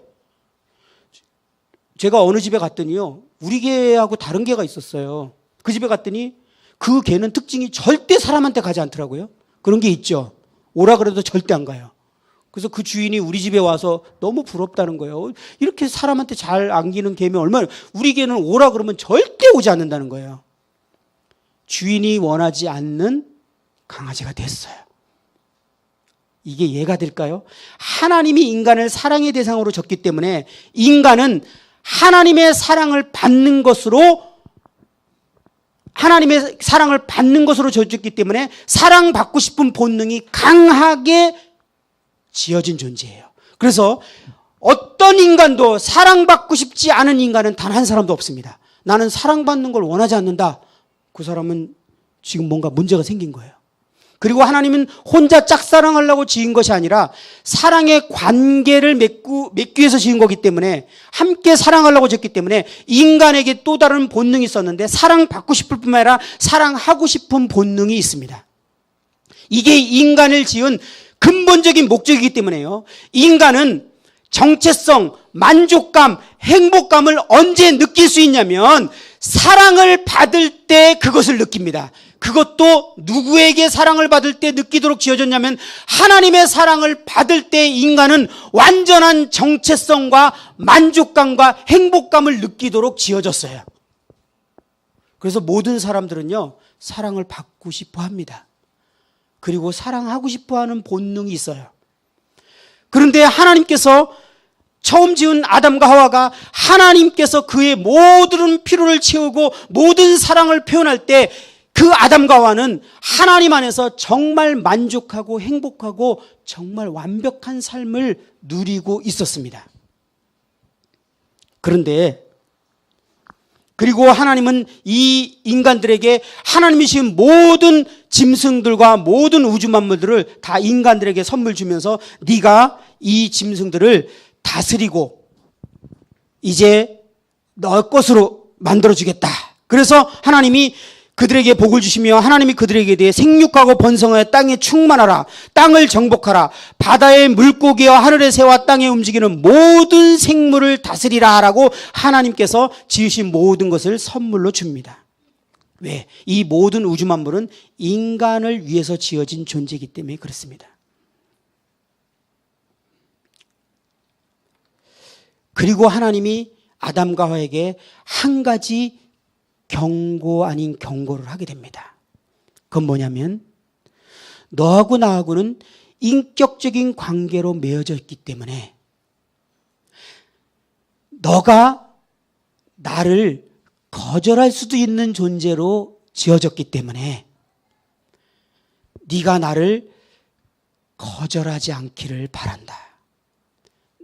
제가 어느 집에 갔더니요, 우리 개하고 다른 개가 있었어요. 그 집에 갔더니 그 개는 특징이 절대 사람한테 가지 않더라고요. 그런 게 있죠. 오라 그래도 절대 안 가요. 그래서 그 주인이 우리 집에 와서 너무 부럽다는 거예요. 이렇게 사람한테 잘 안기는 개면 얼마나, 우리 개는 오라 그러면 절대 오지 않는다는 거예요. 주인이 원하지 않는 강아지가 됐어요. 이게 이해가 될까요? 하나님이 인간을 사랑의 대상으로 줬기 때문에 인간은 하나님의 사랑을 받는 것으로, 하나님의 사랑을 받는 것으로 줬기 때문에 사랑받고 싶은 본능이 강하게 지어진 존재예요. 그래서 어떤 인간도 사랑받고 싶지 않은 인간은 단 한 사람도 없습니다. 나는 사랑받는 걸 원하지 않는다. 그 사람은 지금 뭔가 문제가 생긴 거예요. 그리고 하나님은 혼자 짝사랑하려고 지은 것이 아니라 사랑의 관계를 맺기 위해서 지은 거기 때문에, 함께 사랑하려고 지었기 때문에 인간에게 또 다른 본능이 있었는데 사랑받고 싶을 뿐만 아니라 사랑하고 싶은 본능이 있습니다. 이게 인간을 지은 근본적인 목적이기 때문에요. 인간은 정체성, 만족감, 행복감을 언제 느낄 수 있냐면 사랑을 받을 때 그것을 느낍니다. 그것도 누구에게 사랑을 받을 때 느끼도록 지어졌냐면 하나님의 사랑을 받을 때 인간은 완전한 정체성과 만족감과 행복감을 느끼도록 지어졌어요. 그래서 모든 사람들은요, 사랑을 받고 싶어 합니다. 그리고 사랑하고 싶어 하는 본능이 있어요. 그런데 하나님께서 처음 지은 아담과 하와가 하나님께서 그의 모든 필요를 채우고 모든 사랑을 표현할 때 그 아담과 하와는 하나님 안에서 정말 만족하고 행복하고 정말 완벽한 삶을 누리고 있었습니다. 그런데 그리고 하나님은 이 인간들에게 하나님이 지은 모든 짐승들과 모든 우주 만물들을 다 인간들에게 선물 주면서 네가 이 짐승들을 다스리고 이제 너 것으로 만들어주겠다. 그래서 하나님이 그들에게 복을 주시며 하나님이 그들에게 대해 생육하고 번성하여 땅에 충만하라, 땅을 정복하라, 바다의 물고기와 하늘의 새와 땅에 움직이는 모든 생물을 다스리라 라고 하나님께서 지으신 모든 것을 선물로 줍니다. 왜? 이 모든 우주 만물은 인간을 위해서 지어진 존재이기 때문에 그렇습니다. 그리고 하나님이 아담과 하와에게 한 가지 경고 아닌 경고를 하게 됩니다. 그건 뭐냐면 너하고 나하고는 인격적인 관계로 맺어져 있기 때문에 너가 나를 거절할 수도 있는 존재로 지어졌기 때문에 네가 나를 거절하지 않기를 바란다.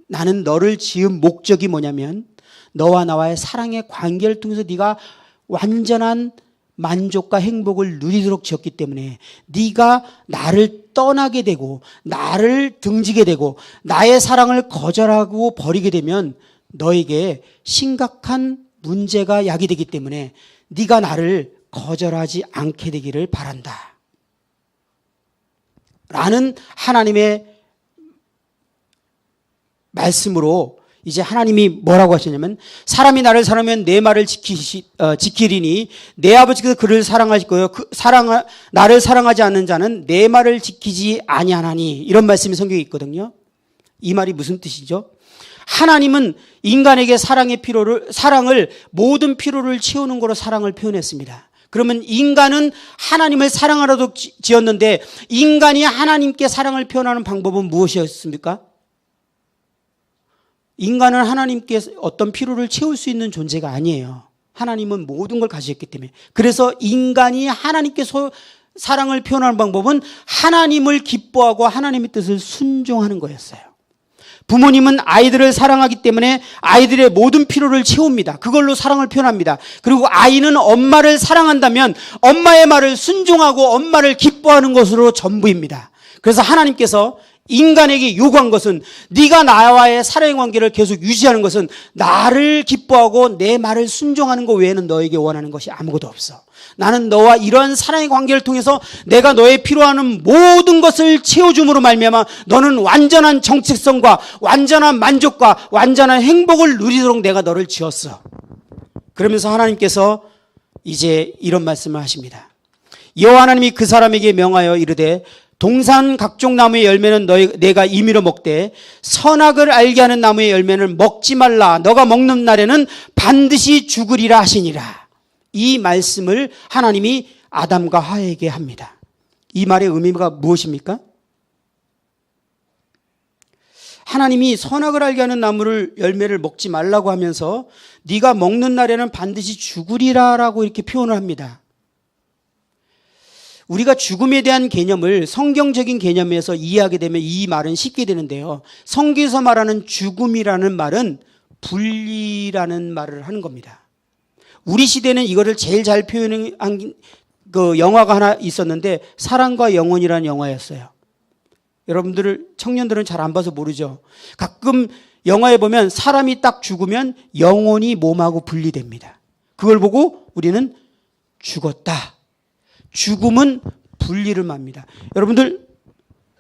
나는 너를 지은 목적이 뭐냐면 너와 나와의 사랑의 관계를 통해서 네가 완전한 만족과 행복을 누리도록 지었기 때문에 네가 나를 떠나게 되고 나를 등지게 되고 나의 사랑을 거절하고 버리게 되면 너에게 심각한 문제가 야기되기 때문에 네가 나를 거절하지 않게 되기를 바란다. 라는 하나님의 말씀으로 이제 하나님이 뭐라고 하시냐면 사람이 나를 사랑하면 내 말을 지키리니 내 아버지께서 그를 사랑하실 거예요. 나를 사랑하지 않는 자는 내 말을 지키지 아니하나니, 이런 말씀이 성경에 있거든요. 이 말이 무슨 뜻이죠? 하나님은 인간에게 사랑을 모든 필요를 채우는 거로 사랑을 표현했습니다. 그러면 인간은 하나님을 사랑하라고 지었는데 인간이 하나님께 사랑을 표현하는 방법은 무엇이었습니까? 인간은 하나님께 어떤 필요를 채울 수 있는 존재가 아니에요. 하나님은 모든 걸 가지셨기 때문에. 그래서 인간이 하나님께 사랑을 표현하는 방법은 하나님을 기뻐하고 하나님의 뜻을 순종하는 거였어요. 부모님은 아이들을 사랑하기 때문에 아이들의 모든 필요를 채웁니다. 그걸로 사랑을 표현합니다. 그리고 아이는 엄마를 사랑한다면 엄마의 말을 순종하고 엄마를 기뻐하는 것으로 전부입니다. 그래서 하나님께서 인간에게 요구한 것은 네가 나와의 사랑의 관계를 계속 유지하는 것은 나를 기뻐하고 내 말을 순종하는 것 외에는 너에게 원하는 것이 아무것도 없어. 나는 너와 이러한 사랑의 관계를 통해서 내가 너의 필요하는 모든 것을 채워줌으로 말미암아 너는 완전한 정체성과 완전한 만족과 완전한 행복을 누리도록 내가 너를 지었어. 그러면서 하나님께서 이제 이런 말씀을 하십니다. 여호와 하나님이 그 사람에게 명하여 이르되 동산 각종 나무의 열매는 내가 임의로 먹되 선악을 알게 하는 나무의 열매는 먹지 말라. 너가 먹는 날에는 반드시 죽으리라 하시니라. 이 말씀을 하나님이 아담과 하와에게 합니다. 이 말의 의미가 무엇입니까? 하나님이 선악을 알게 하는 나무를 열매를 먹지 말라고 하면서 네가 먹는 날에는 반드시 죽으리라라고 이렇게 표현을 합니다. 우리가 죽음에 대한 개념을 성경적인 개념에서 이해하게 되면 이 말은 쉽게 되는데요. 성경에서 말하는 죽음이라는 말은 분리라는 말을 하는 겁니다. 우리 시대는 이거를 제일 잘 표현한 그 영화가 하나 있었는데 사랑과 영혼이라는 영화였어요. 여러분들 청년들은 잘 안 봐서 모르죠. 가끔 영화에 보면 사람이 딱 죽으면 영혼이 몸하고 분리됩니다. 그걸 보고 우리는 죽었다. 죽음은 분리를 맙니다. 여러분들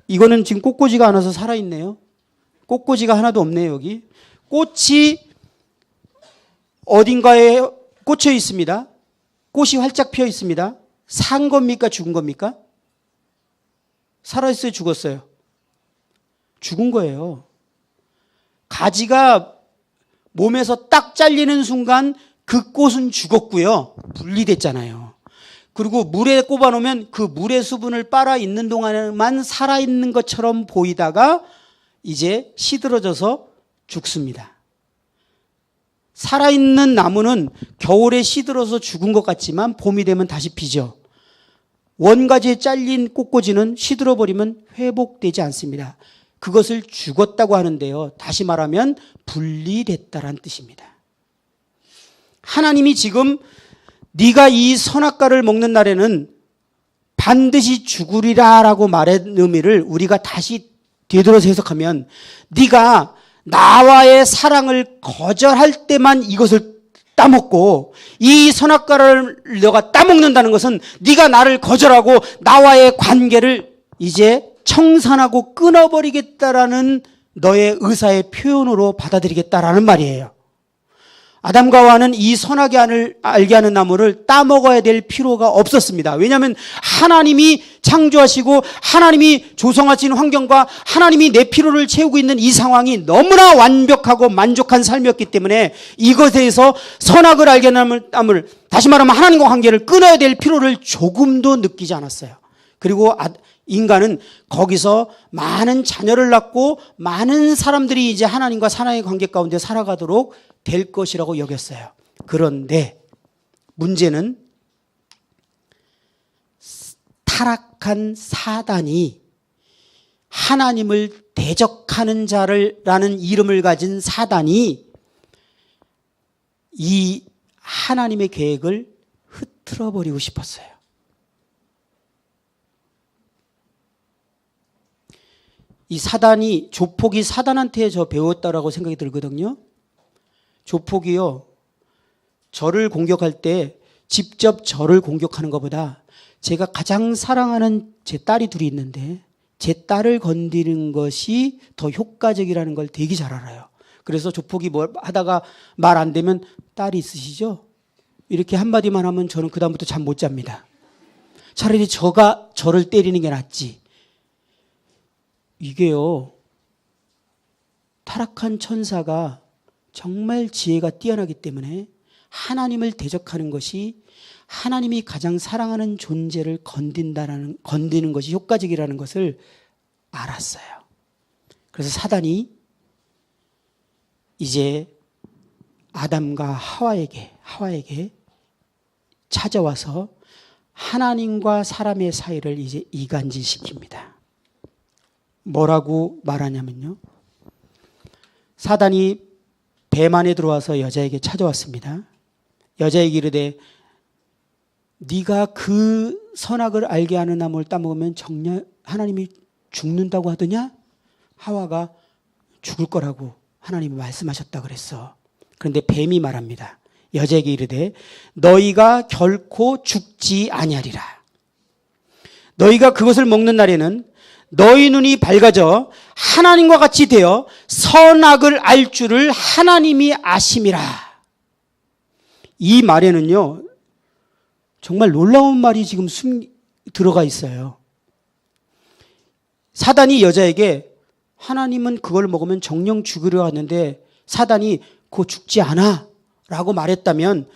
이거는 지금 꽃꽂이가 안 와서 살아있네요. 꽃꽂이가 하나도 없네요. 여기 꽃이 어딘가에 꽂혀 있습니다. 꽃이 활짝 피어 있습니다. 산 겁니까? 죽은 겁니까? 살아있어요? 죽었어요? 죽은 거예요. 가지가 몸에서 딱 잘리는 순간 그 꽃은 죽었고요. 분리됐잖아요. 그리고 물에 꼽아놓으면 그 물의 수분을 빨아 있는 동안에만 살아있는 것처럼 보이다가 이제 시들어져서 죽습니다. 살아있는 나무는 겨울에 시들어서 죽은 것 같지만 봄이 되면 다시 피죠. 원가지에 잘린 꽃꽂이는 시들어버리면 회복되지 않습니다. 그것을 죽었다고 하는데요. 다시 말하면 분리됐다란 뜻입니다. 하나님이 지금 네가 이 선악과를 먹는 날에는 반드시 죽으리라라고 말한 의미를 우리가 다시 되돌아서 해석하면 네가 나와의 사랑을 거절할 때만 이것을 따먹고 이 선악과를 너가 따먹는다는 것은 네가 나를 거절하고 나와의 관계를 이제 청산하고 끊어버리겠다라는 너의 의사의 표현으로 받아들이겠다라는 말이에요. 아담과 하와는 이 선악을 알게 하는 나무를 따먹어야 될 필요가 없었습니다. 왜냐하면 하나님이 창조하시고 하나님이 조성하신 환경과 하나님이 내 필요를 채우고 있는 이 상황이 너무나 완벽하고 만족한 삶이었기 때문에 이것에서 선악을 알게 하는 나무를, 다시 말하면 하나님과 관계를 끊어야 될 필요를 조금도 느끼지 않았어요. 그리고 인간은 거기서 많은 자녀를 낳고 많은 사람들이 이제 하나님과 사랑의 관계 가운데 살아가도록 될 것이라고 여겼어요. 그런데 문제는 타락한 사단이 하나님을 대적하는 자라는 이름을 가진 사단이 이 하나님의 계획을 흐트러 버리고 싶었어요. 이 사단이, 조폭이 사단한테 저 배웠다라고 생각이 들거든요. 조폭이요, 저를 공격할 때 직접 저를 공격하는 것보다 제가 가장 사랑하는 제 딸이 둘이 있는데 제 딸을 건드리는 것이 더 효과적이라는 걸 되게 잘 알아요. 그래서 조폭이 뭘 하다가 말 안 되면 딸이 있으시죠? 이렇게 한마디만 하면 저는 그다음부터 잠 못 잡니다. 차라리 저가 저를 때리는 게 낫지. 이게요, 타락한 천사가 정말 지혜가 뛰어나기 때문에 하나님을 대적하는 것이 하나님이 가장 사랑하는 존재를 건드는 것이 효과적이라는 것을 알았어요. 그래서 사단이 이제 아담과 하와에게 찾아와서 하나님과 사람의 사이를 이제 이간질시킵니다. 뭐라고 말하냐면요, 사단이 뱀 안에 들어와서 여자에게 찾아왔습니다. 여자에게 이르되 네가 그 선악을 알게 하는 나무를 따먹으면 정녕 하나님이 죽는다고 하더냐? 하와가 죽을 거라고 하나님이 말씀하셨다 그랬어. 그런데 뱀이 말합니다. 여자에게 이르되 너희가 결코 죽지 아니하리라. 너희가 그것을 먹는 날에는 너희 눈이 밝아져 하나님과 같이 되어 선악을 알 줄을 하나님이 아심이라. 이 말에는요, 정말 놀라운 말이 지금 들어가 있어요. 사단이 여자에게 하나님은 그걸 먹으면 정령 죽으려 하는데 사단이 그거 죽지 않아 라고 말했다면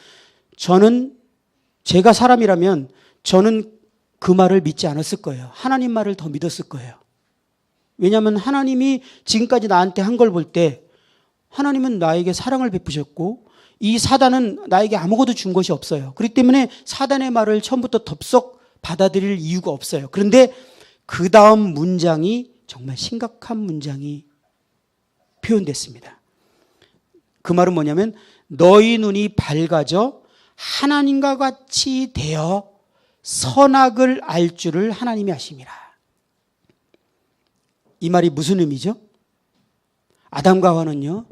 제가 사람이라면 저는 그 말을 믿지 않았을 거예요. 하나님 말을 더 믿었을 거예요. 왜냐하면 하나님이 지금까지 나한테 한 걸 볼 때 하나님은 나에게 사랑을 베푸셨고 이 사단은 나에게 아무것도 준 것이 없어요. 그렇기 때문에 사단의 말을 처음부터 덥석 받아들일 이유가 없어요. 그런데 그 다음 문장이 정말 심각한 문장이 표현됐습니다. 그 말은 뭐냐면 너희 눈이 밝아져 하나님과 같이 되어 선악을 알 줄을 하나님이 아심이라. 이 말이 무슨 의미죠? 아담과 하와는요,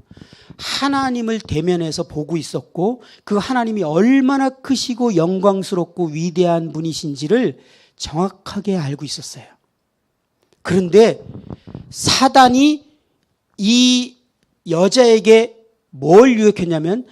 하나님을 대면해서 보고 있었고 그 하나님이 얼마나 크시고 영광스럽고 위대한 분이신지를 정확하게 알고 있었어요. 그런데 사단이 이 여자에게 뭘 유혹했냐면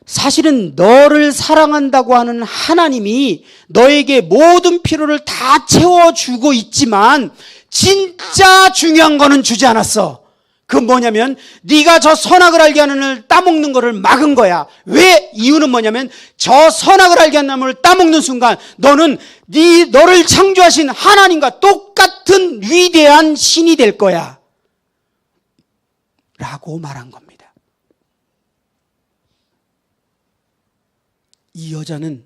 사실은 너를 사랑한다고 하는 하나님이 너에게 모든 필요를 다 채워주고 있지만 진짜 중요한 거는 주지 않았어. 그건 뭐냐면 네가 저 선악을 알게 하는 나무를 따먹는 거를 막은 거야. 왜? 이유는 뭐냐면 저 선악을 알게 하는 나무를 따먹는 순간 너는 너를 창조하신 하나님과 똑같은 위대한 신이 될 거야 라고 말한 겁니다. 이 여자는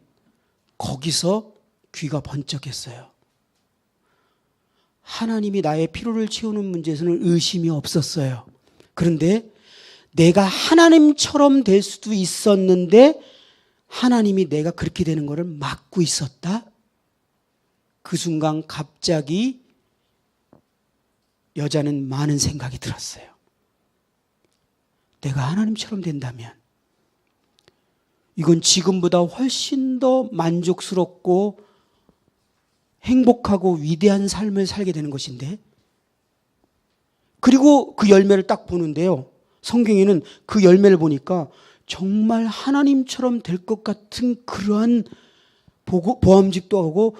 거기서 귀가 번쩍했어요. 하나님이 나의 필요를 채우는 문제에서는 의심이 없었어요. 그런데 내가 하나님처럼 될 수도 있었는데 하나님이 내가 그렇게 되는 것을 막고 있었다? 그 순간 갑자기 여자는 많은 생각이 들었어요. 내가 하나님처럼 된다면 이건 지금보다 훨씬 더 만족스럽고 행복하고 위대한 삶을 살게 되는 것인데, 그리고 그 열매를 딱 보는데요, 성경에는 그 열매를 보니까 정말 하나님처럼 될 것 같은 그러한 보암직도 하고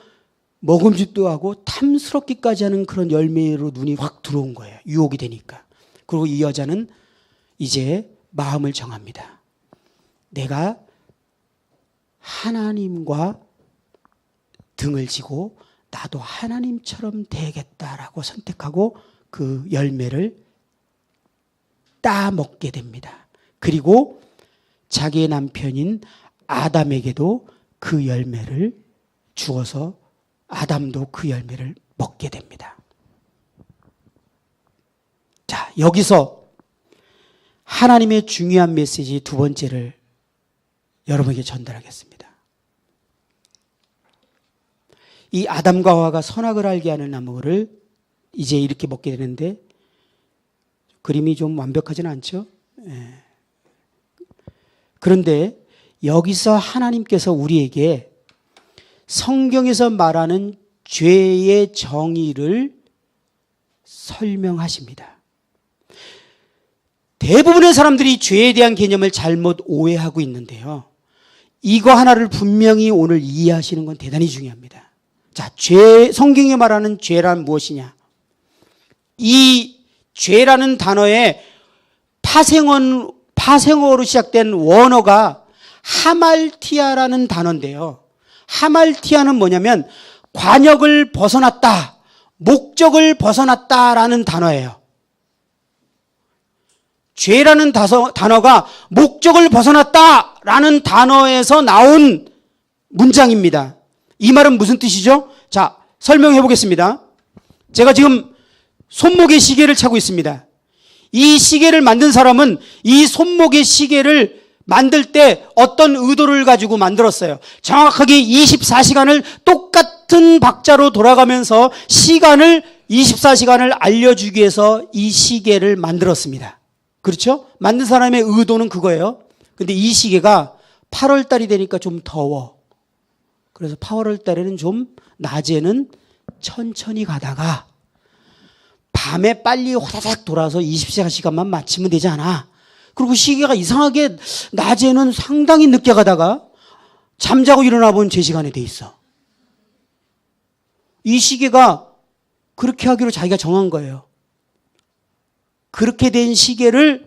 먹음직도 하고 탐스럽기까지 하는 그런 열매로 눈이 확 들어온 거예요. 유혹이 되니까. 그리고 이 여자는 이제 마음을 정합니다. 내가 하나님과 등을 지고 나도 하나님처럼 되겠다라고 선택하고 그 열매를 따먹게 됩니다. 그리고 자기의 남편인 아담에게도 그 열매를 주어서 아담도 그 열매를 먹게 됩니다. 자, 여기서 하나님의 중요한 메시지 두 번째를 여러분에게 전달하겠습니다. 이 아담과 하와가 선악을 알게 하는 나무를 이제 이렇게 먹게 되는데 그림이 좀 완벽하지는 않죠? 예. 그런데 여기서 하나님께서 우리에게 성경에서 말하는 죄의 정의를 설명하십니다. 대부분의 사람들이 죄에 대한 개념을 잘못 오해하고 있는데요, 이거 하나를 분명히 오늘 이해하시는 건 대단히 중요합니다. 자, 성경에 말하는 죄란 무엇이냐? 이 죄라는 단어의 파생어로 시작된 원어가 하말티아라는 단어인데요, 하말티아는 뭐냐면 관역을 벗어났다, 목적을 벗어났다라는 단어예요. 죄라는 단어가 목적을 벗어났다라는 단어에서 나온 문장입니다. 이 말은 무슨 뜻이죠? 자, 설명해 보겠습니다. 제가 지금 손목에 시계를 차고 있습니다. 이 시계를 만든 사람은 이 손목의 시계를 만들 때 어떤 의도를 가지고 만들었어요. 정확하게 24시간을 똑같은 박자로 돌아가면서 시간을 24시간을 알려주기 위해서 이 시계를 만들었습니다. 그렇죠? 만든 사람의 의도는 그거예요. 근데 이 시계가 8월 달이 되니까 좀 더워. 그래서 8월 달에는 좀 낮에는 천천히 가다가 밤에 빨리 호다닥 돌아서 24시간만 맞추면 되지 않아. 그리고 시계가 이상하게 낮에는 상당히 늦게 가다가 잠자고 일어나 보면 제 시간에 돼 있어. 이 시계가 그렇게 하기로 자기가 정한 거예요. 그렇게 된 시계를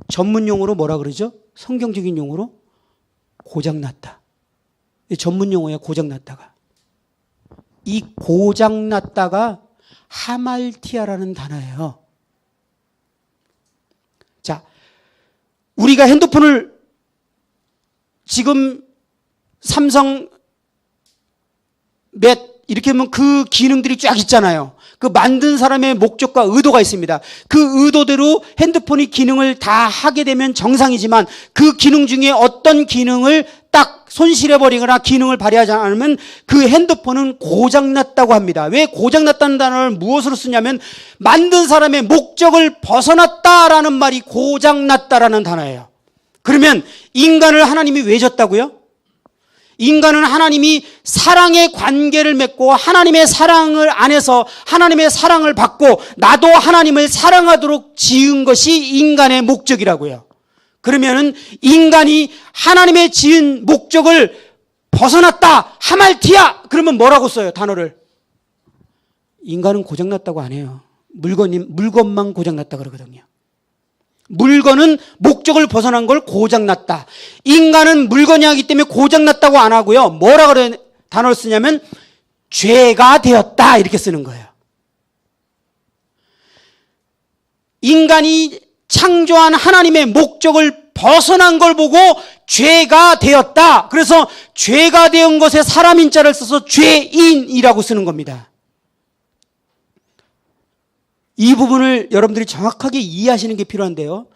전문 용어로 뭐라 그러죠? 성경적인 용어로 고장났다. 전문 용어야, 고장났다가. 이 고장났다가 하말티아라는 단어예요. 자, 우리가 핸드폰을 지금 삼성 몇 이렇게 하면 그 기능들이 쫙 있잖아요. 그 만든 사람의 목적과 의도가 있습니다. 그 의도대로 핸드폰이 기능을 다 하게 되면 정상이지만 그 기능 중에 어떤 기능을 딱 손실해버리거나 기능을 발휘하지 않으면 그 핸드폰은 고장났다고 합니다. 왜 고장났다는 단어를 무엇으로 쓰냐면 만든 사람의 목적을 벗어났다라는 말이 고장났다라는 단어예요. 그러면 인간을 하나님이 왜 줬다고요? 인간은 하나님이 사랑의 관계를 맺고 하나님의 사랑을 안에서 하나님의 사랑을 받고 나도 하나님을 사랑하도록 지은 것이 인간의 목적이라고요. 그러면은 인간이 하나님의 지은 목적을 벗어났다, 하말티아, 그러면 뭐라고 써요, 단어를? 인간은 고장났다고 안 해요. 물건만 고장났다 그러거든요. 물건은 목적을 벗어난 걸 고장났다. 인간은 물건이 하기 때문에 고장났다고 안 하고요. 뭐라 그래 단어를 쓰냐면 죄가 되었다 이렇게 쓰는 거예요. 인간이 창조한 하나님의 목적을 벗어난 걸 보고 죄가 되었다. 그래서 죄가 되은 것에 사람인자를 써서 죄인이라고 쓰는 겁니다. 이 부분을 여러분들이 정확하게 이해하시는 게 필요한데요.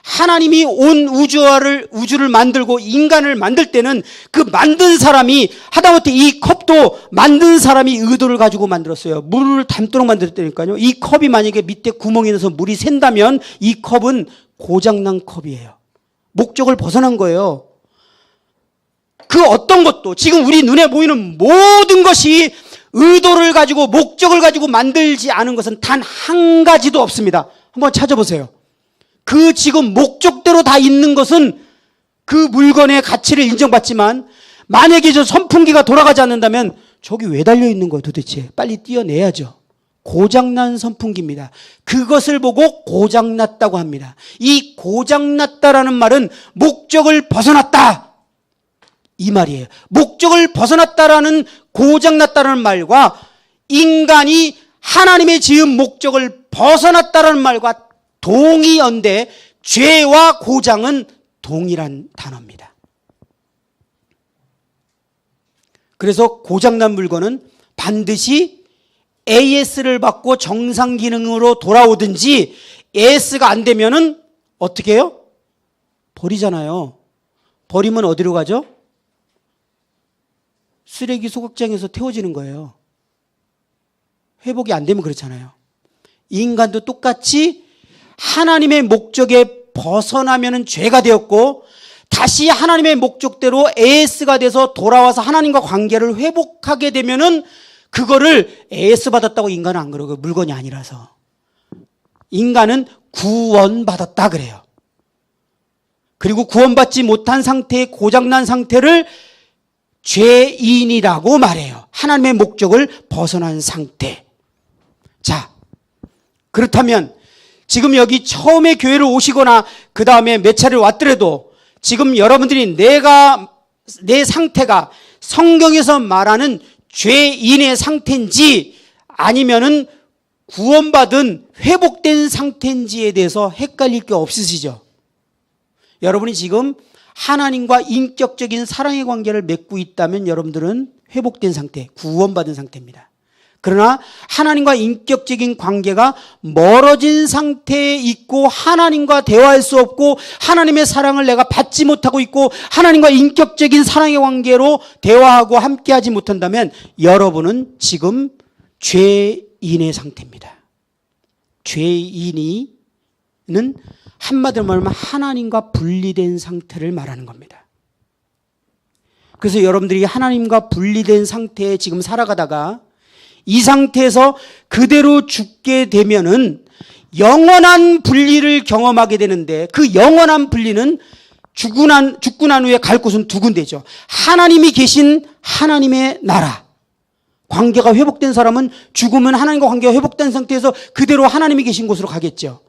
하나님이 온 우주를 만들고 인간을 만들 때는 그 만든 사람이 하다못해 이 컵도 만든 사람이 의도를 가지고 만들었어요. 물을 담도록 만들었다니까요. 이 컵이 만약에 밑에 구멍이 나서 물이 샌다면 이 컵은 고장난 컵이에요. 목적을 벗어난 거예요. 그 어떤 것도 지금 우리 눈에 보이는 모든 것이 의도를 가지고 목적을 가지고 만들지 않은 것은 단 한 가지도 없습니다. 한번 찾아보세요. 그 지금 목적대로 다 있는 것은 그 물건의 가치를 인정받지만 만약에 저 선풍기가 돌아가지 않는다면 저기 왜 달려있는 거예요 도대체? 빨리 띄어내야죠. 고장난 선풍기입니다. 그것을 보고 고장났다고 합니다. 이 고장났다라는 말은 목적을 벗어났다 이 말이에요. 목적을 벗어났다라는 고장났다라는 말과 인간이 하나님의 지은 목적을 벗어났다라는 말과 동의어인데 죄와 고장은 동일한 단어입니다. 그래서 고장난 물건은 반드시 AS를 받고 정상 기능으로 돌아오든지 AS가 안 되면은 어떻게 해요? 버리잖아요. 버리면 어디로 가죠? 쓰레기 소각장에서 태워지는 거예요. 회복이 안 되면 그렇잖아요. 인간도 똑같이 하나님의 목적에 벗어나면 죄가 되었고 다시 하나님의 목적대로 AS가 돼서 돌아와서 하나님과 관계를 회복하게 되면은 그거를 AS 받았다고 인간은 안 그러고 물건이 아니라서 인간은 구원받았다 그래요. 그리고 구원받지 못한 상태의 고장난 상태를 죄인이라고 말해요. 하나님의 목적을 벗어난 상태. 자, 그렇다면 지금 여기 처음에 교회를 오시거나 그 다음에 몇 차례 왔더라도 지금 여러분들이 내 상태가 성경에서 말하는 죄인의 상태인지 아니면은 구원받은 회복된 상태인지에 대해서 헷갈릴 게 없으시죠? 여러분이 지금 하나님과 인격적인 사랑의 관계를 맺고 있다면 여러분들은 회복된 상태, 구원받은 상태입니다. 그러나 하나님과 인격적인 관계가 멀어진 상태에 있고 하나님과 대화할 수 없고 하나님의 사랑을 내가 받지 못하고 있고 하나님과 인격적인 사랑의 관계로 대화하고 함께하지 못한다면 여러분은 지금 죄인의 죄인의 상태입니다. 죄인이는 한마디로 말하면 하나님과 분리된 상태를 말하는 겁니다. 그래서 여러분들이 하나님과 분리된 상태에 지금 살아가다가 이 상태에서 그대로 죽게 되면은 영원한 분리를 경험하게 되는데, 그 영원한 분리는 죽고 난 후에 갈 곳은 두 군데죠. 하나님이 계신 하나님의 나라. 관계가 회복된 사람은 죽으면 하나님과 관계가 회복된 상태에서 그대로 하나님이 계신 곳으로 가겠죠.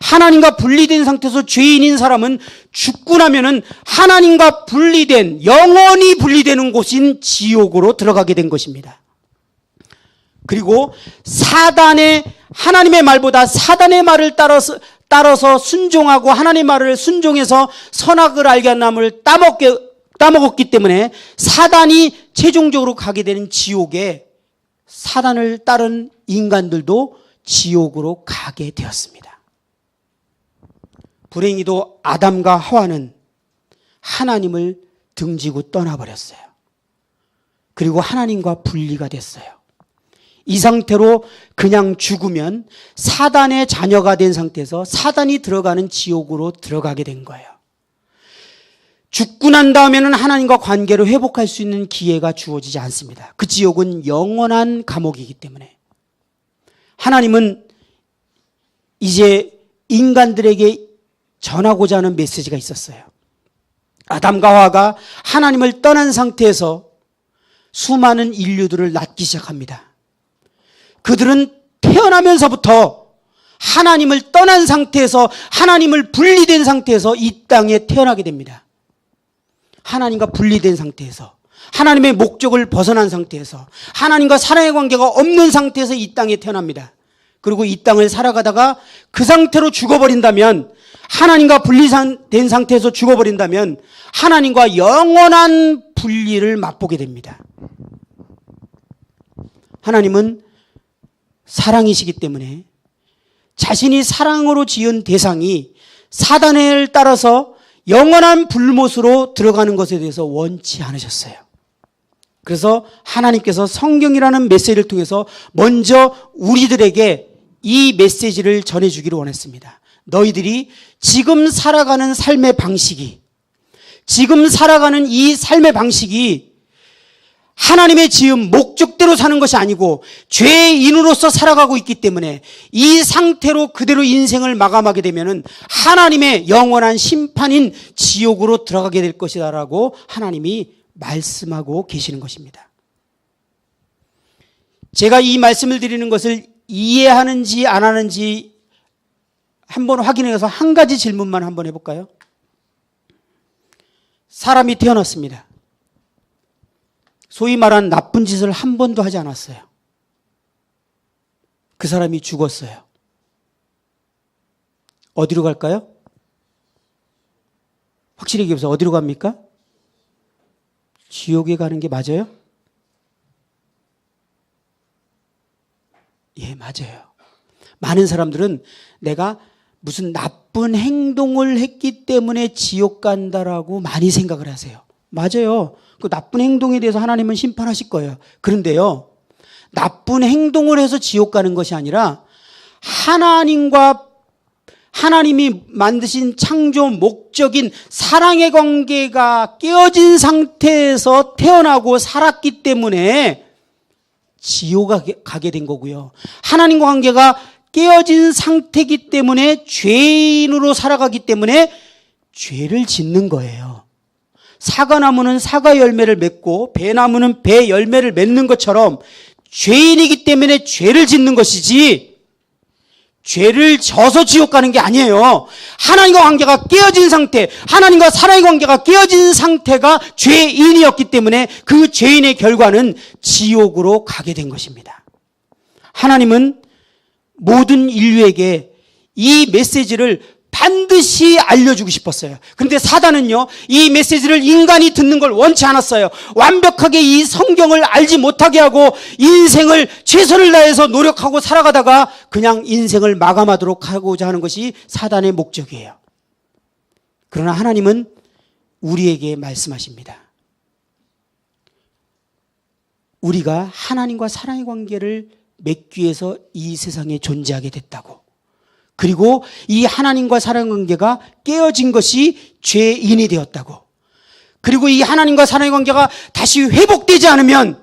하나님과 분리된 상태에서 죄인인 사람은 죽고 나면은 하나님과 분리된, 영원히 분리되는 곳인 지옥으로 들어가게 된 것입니다. 그리고 하나님의 말보다 사단의 말을 따라서 순종하고 하나님의 말을 순종해서 선악을 알게 한 나무를 따먹었기 때문에 사단이 최종적으로 가게 되는 지옥에 사단을 따른 인간들도 지옥으로 가게 되었습니다. 불행히도 아담과 하와는 하나님을 등지고 떠나버렸어요. 그리고 하나님과 분리가 됐어요. 이 상태로 그냥 죽으면 사단의 자녀가 된 상태에서 사단이 들어가는 지옥으로 들어가게 된 거예요. 죽고 난 다음에는 하나님과 관계를 회복할 수 있는 기회가 주어지지 않습니다. 그 지옥은 영원한 감옥이기 때문에 하나님은 이제 인간들에게 전하고자 하는 메시지가 있었어요. 아담과 하와가 하나님을 떠난 상태에서 수많은 인류들을 낳기 시작합니다. 그들은 태어나면서부터 하나님을 떠난 상태에서, 하나님을 분리된 상태에서 이 땅에 태어나게 됩니다. 하나님과 분리된 상태에서, 하나님의 목적을 벗어난 상태에서, 하나님과 사랑의 관계가 없는 상태에서 이 땅에 태어납니다. 그리고 이 땅을 살아가다가 그 상태로 죽어버린다면, 하나님과 분리된 상태에서 죽어버린다면 하나님과 영원한 분리를 맛보게 됩니다. 하나님은 사랑이시기 때문에 자신이 사랑으로 지은 대상이 사단을 따라서 영원한 불못으로 들어가는 것에 대해서 원치 않으셨어요. 그래서 하나님께서 성경이라는 메시지를 통해서 먼저 우리들에게 이 메시지를 전해주기를 원했습니다. 너희들이 지금 살아가는 삶의 방식이, 지금 살아가는 이 삶의 방식이 하나님의 지은 목적대로 사는 것이 아니고 죄인으로서 살아가고 있기 때문에 이 상태로 그대로 인생을 마감하게 되면은 하나님의 영원한 심판인 지옥으로 들어가게 될 것이다라고 하나님이 말씀하고 계시는 것입니다. 제가 이 말씀을 드리는 것을 이해하는지 안 하는지 한번 확인해서 한 가지 질문만 한번 해볼까요? 사람이 태어났습니다. 소위 말한 나쁜 짓을 한 번도 하지 않았어요. 그 사람이 죽었어요. 어디로 갈까요? 확실히 얘기해보세요. 어디로 갑니까? 지옥에 가는 게 맞아요? 예, 맞아요. 많은 사람들은 내가 무슨 나쁜 행동을 했기 때문에 지옥 간다라고 많이 생각을 하세요. 맞아요. 그 나쁜 행동에 대해서 하나님은 심판하실 거예요. 그런데요, 나쁜 행동을 해서 지옥 가는 것이 아니라 하나님이 만드신 창조 목적인 사랑의 관계가 깨어진 상태에서 태어나고 살았기 때문에 지옥 가게 된 거고요. 하나님과 관계가 깨어진 상태이기 때문에 죄인으로 살아가기 때문에 죄를 짓는 거예요. 사과나무는 사과 열매를 맺고 배나무는 배 열매를 맺는 것처럼 죄인이기 때문에 죄를 짓는 것이지 죄를 져서 지옥 가는 게 아니에요. 하나님과 관계가 깨어진 상태, 하나님과 사랑의 관계가 깨어진 상태가 죄인이었기 때문에 그 죄인의 결과는 지옥으로 가게 된 것입니다. 하나님은 모든 인류에게 이 메시지를 반드시 알려주고 싶었어요. 그런데 사단은요, 이 메시지를 인간이 듣는 걸 원치 않았어요. 완벽하게 이 성경을 알지 못하게 하고 인생을 최선을 다해서 노력하고 살아가다가 그냥 인생을 마감하도록 하고자 하는 것이 사단의 목적이에요. 그러나 하나님은 우리에게 말씀하십니다. 우리가 하나님과 사랑의 관계를 맺기 위해서 이 세상에 존재하게 됐다고. 그리고 이 하나님과 사랑의 관계가 깨어진 것이 죄인이 되었다고. 그리고 이 하나님과 사랑의 관계가 다시 회복되지 않으면,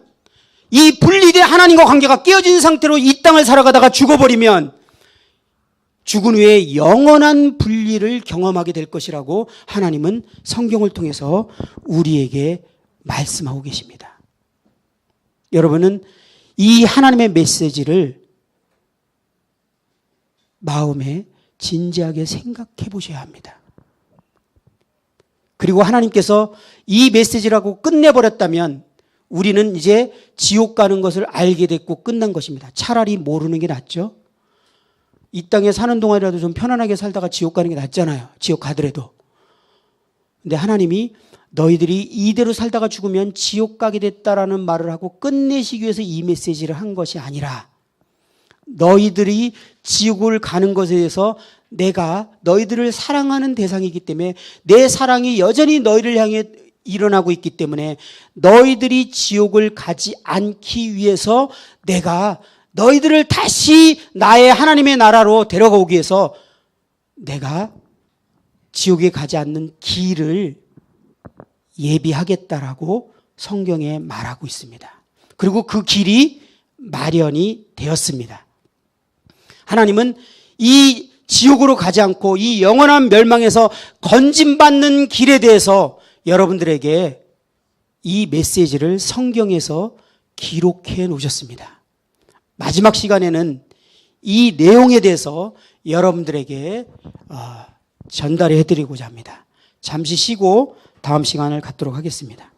이 분리된 하나님과 관계가 깨어진 상태로 이 땅을 살아가다가 죽어버리면 죽은 후에 영원한 분리를 경험하게 될 것이라고 하나님은 성경을 통해서 우리에게 말씀하고 계십니다. 여러분은 이 하나님의 메시지를 마음에 진지하게 생각해 보셔야 합니다. 그리고 하나님께서 이 메시지라고 끝내버렸다면 우리는 이제 지옥 가는 것을 알게 됐고 끝난 것입니다. 차라리 모르는 게 낫죠. 이 땅에 사는 동안이라도 좀 편안하게 살다가 지옥 가는 게 낫잖아요. 지옥 가더라도. 근데 하나님이 너희들이 이대로 살다가 죽으면 지옥 가게 됐다라는 말을 하고 끝내시기 위해서 이 메시지를 한 것이 아니라, 너희들이 지옥을 가는 것에 대해서 내가 너희들을 사랑하는 대상이기 때문에 내 사랑이 여전히 너희를 향해 일어나고 있기 때문에 너희들이 지옥을 가지 않기 위해서 내가 너희들을 다시 나의 하나님의 나라로 데려가기 위해서 내가 지옥에 가지 않는 길을 예비하겠다라고 성경에 말하고 있습니다. 그리고 그 길이 마련이 되었습니다. 하나님은 이 지옥으로 가지 않고 이 영원한 멸망에서 건짐받는 길에 대해서 여러분들에게 이 메시지를 성경에서 기록해 놓으셨습니다. 마지막 시간에는 이 내용에 대해서 여러분들에게 전달해 드리고자 합니다. 잠시 쉬고 다음 시간을 갖도록 하겠습니다.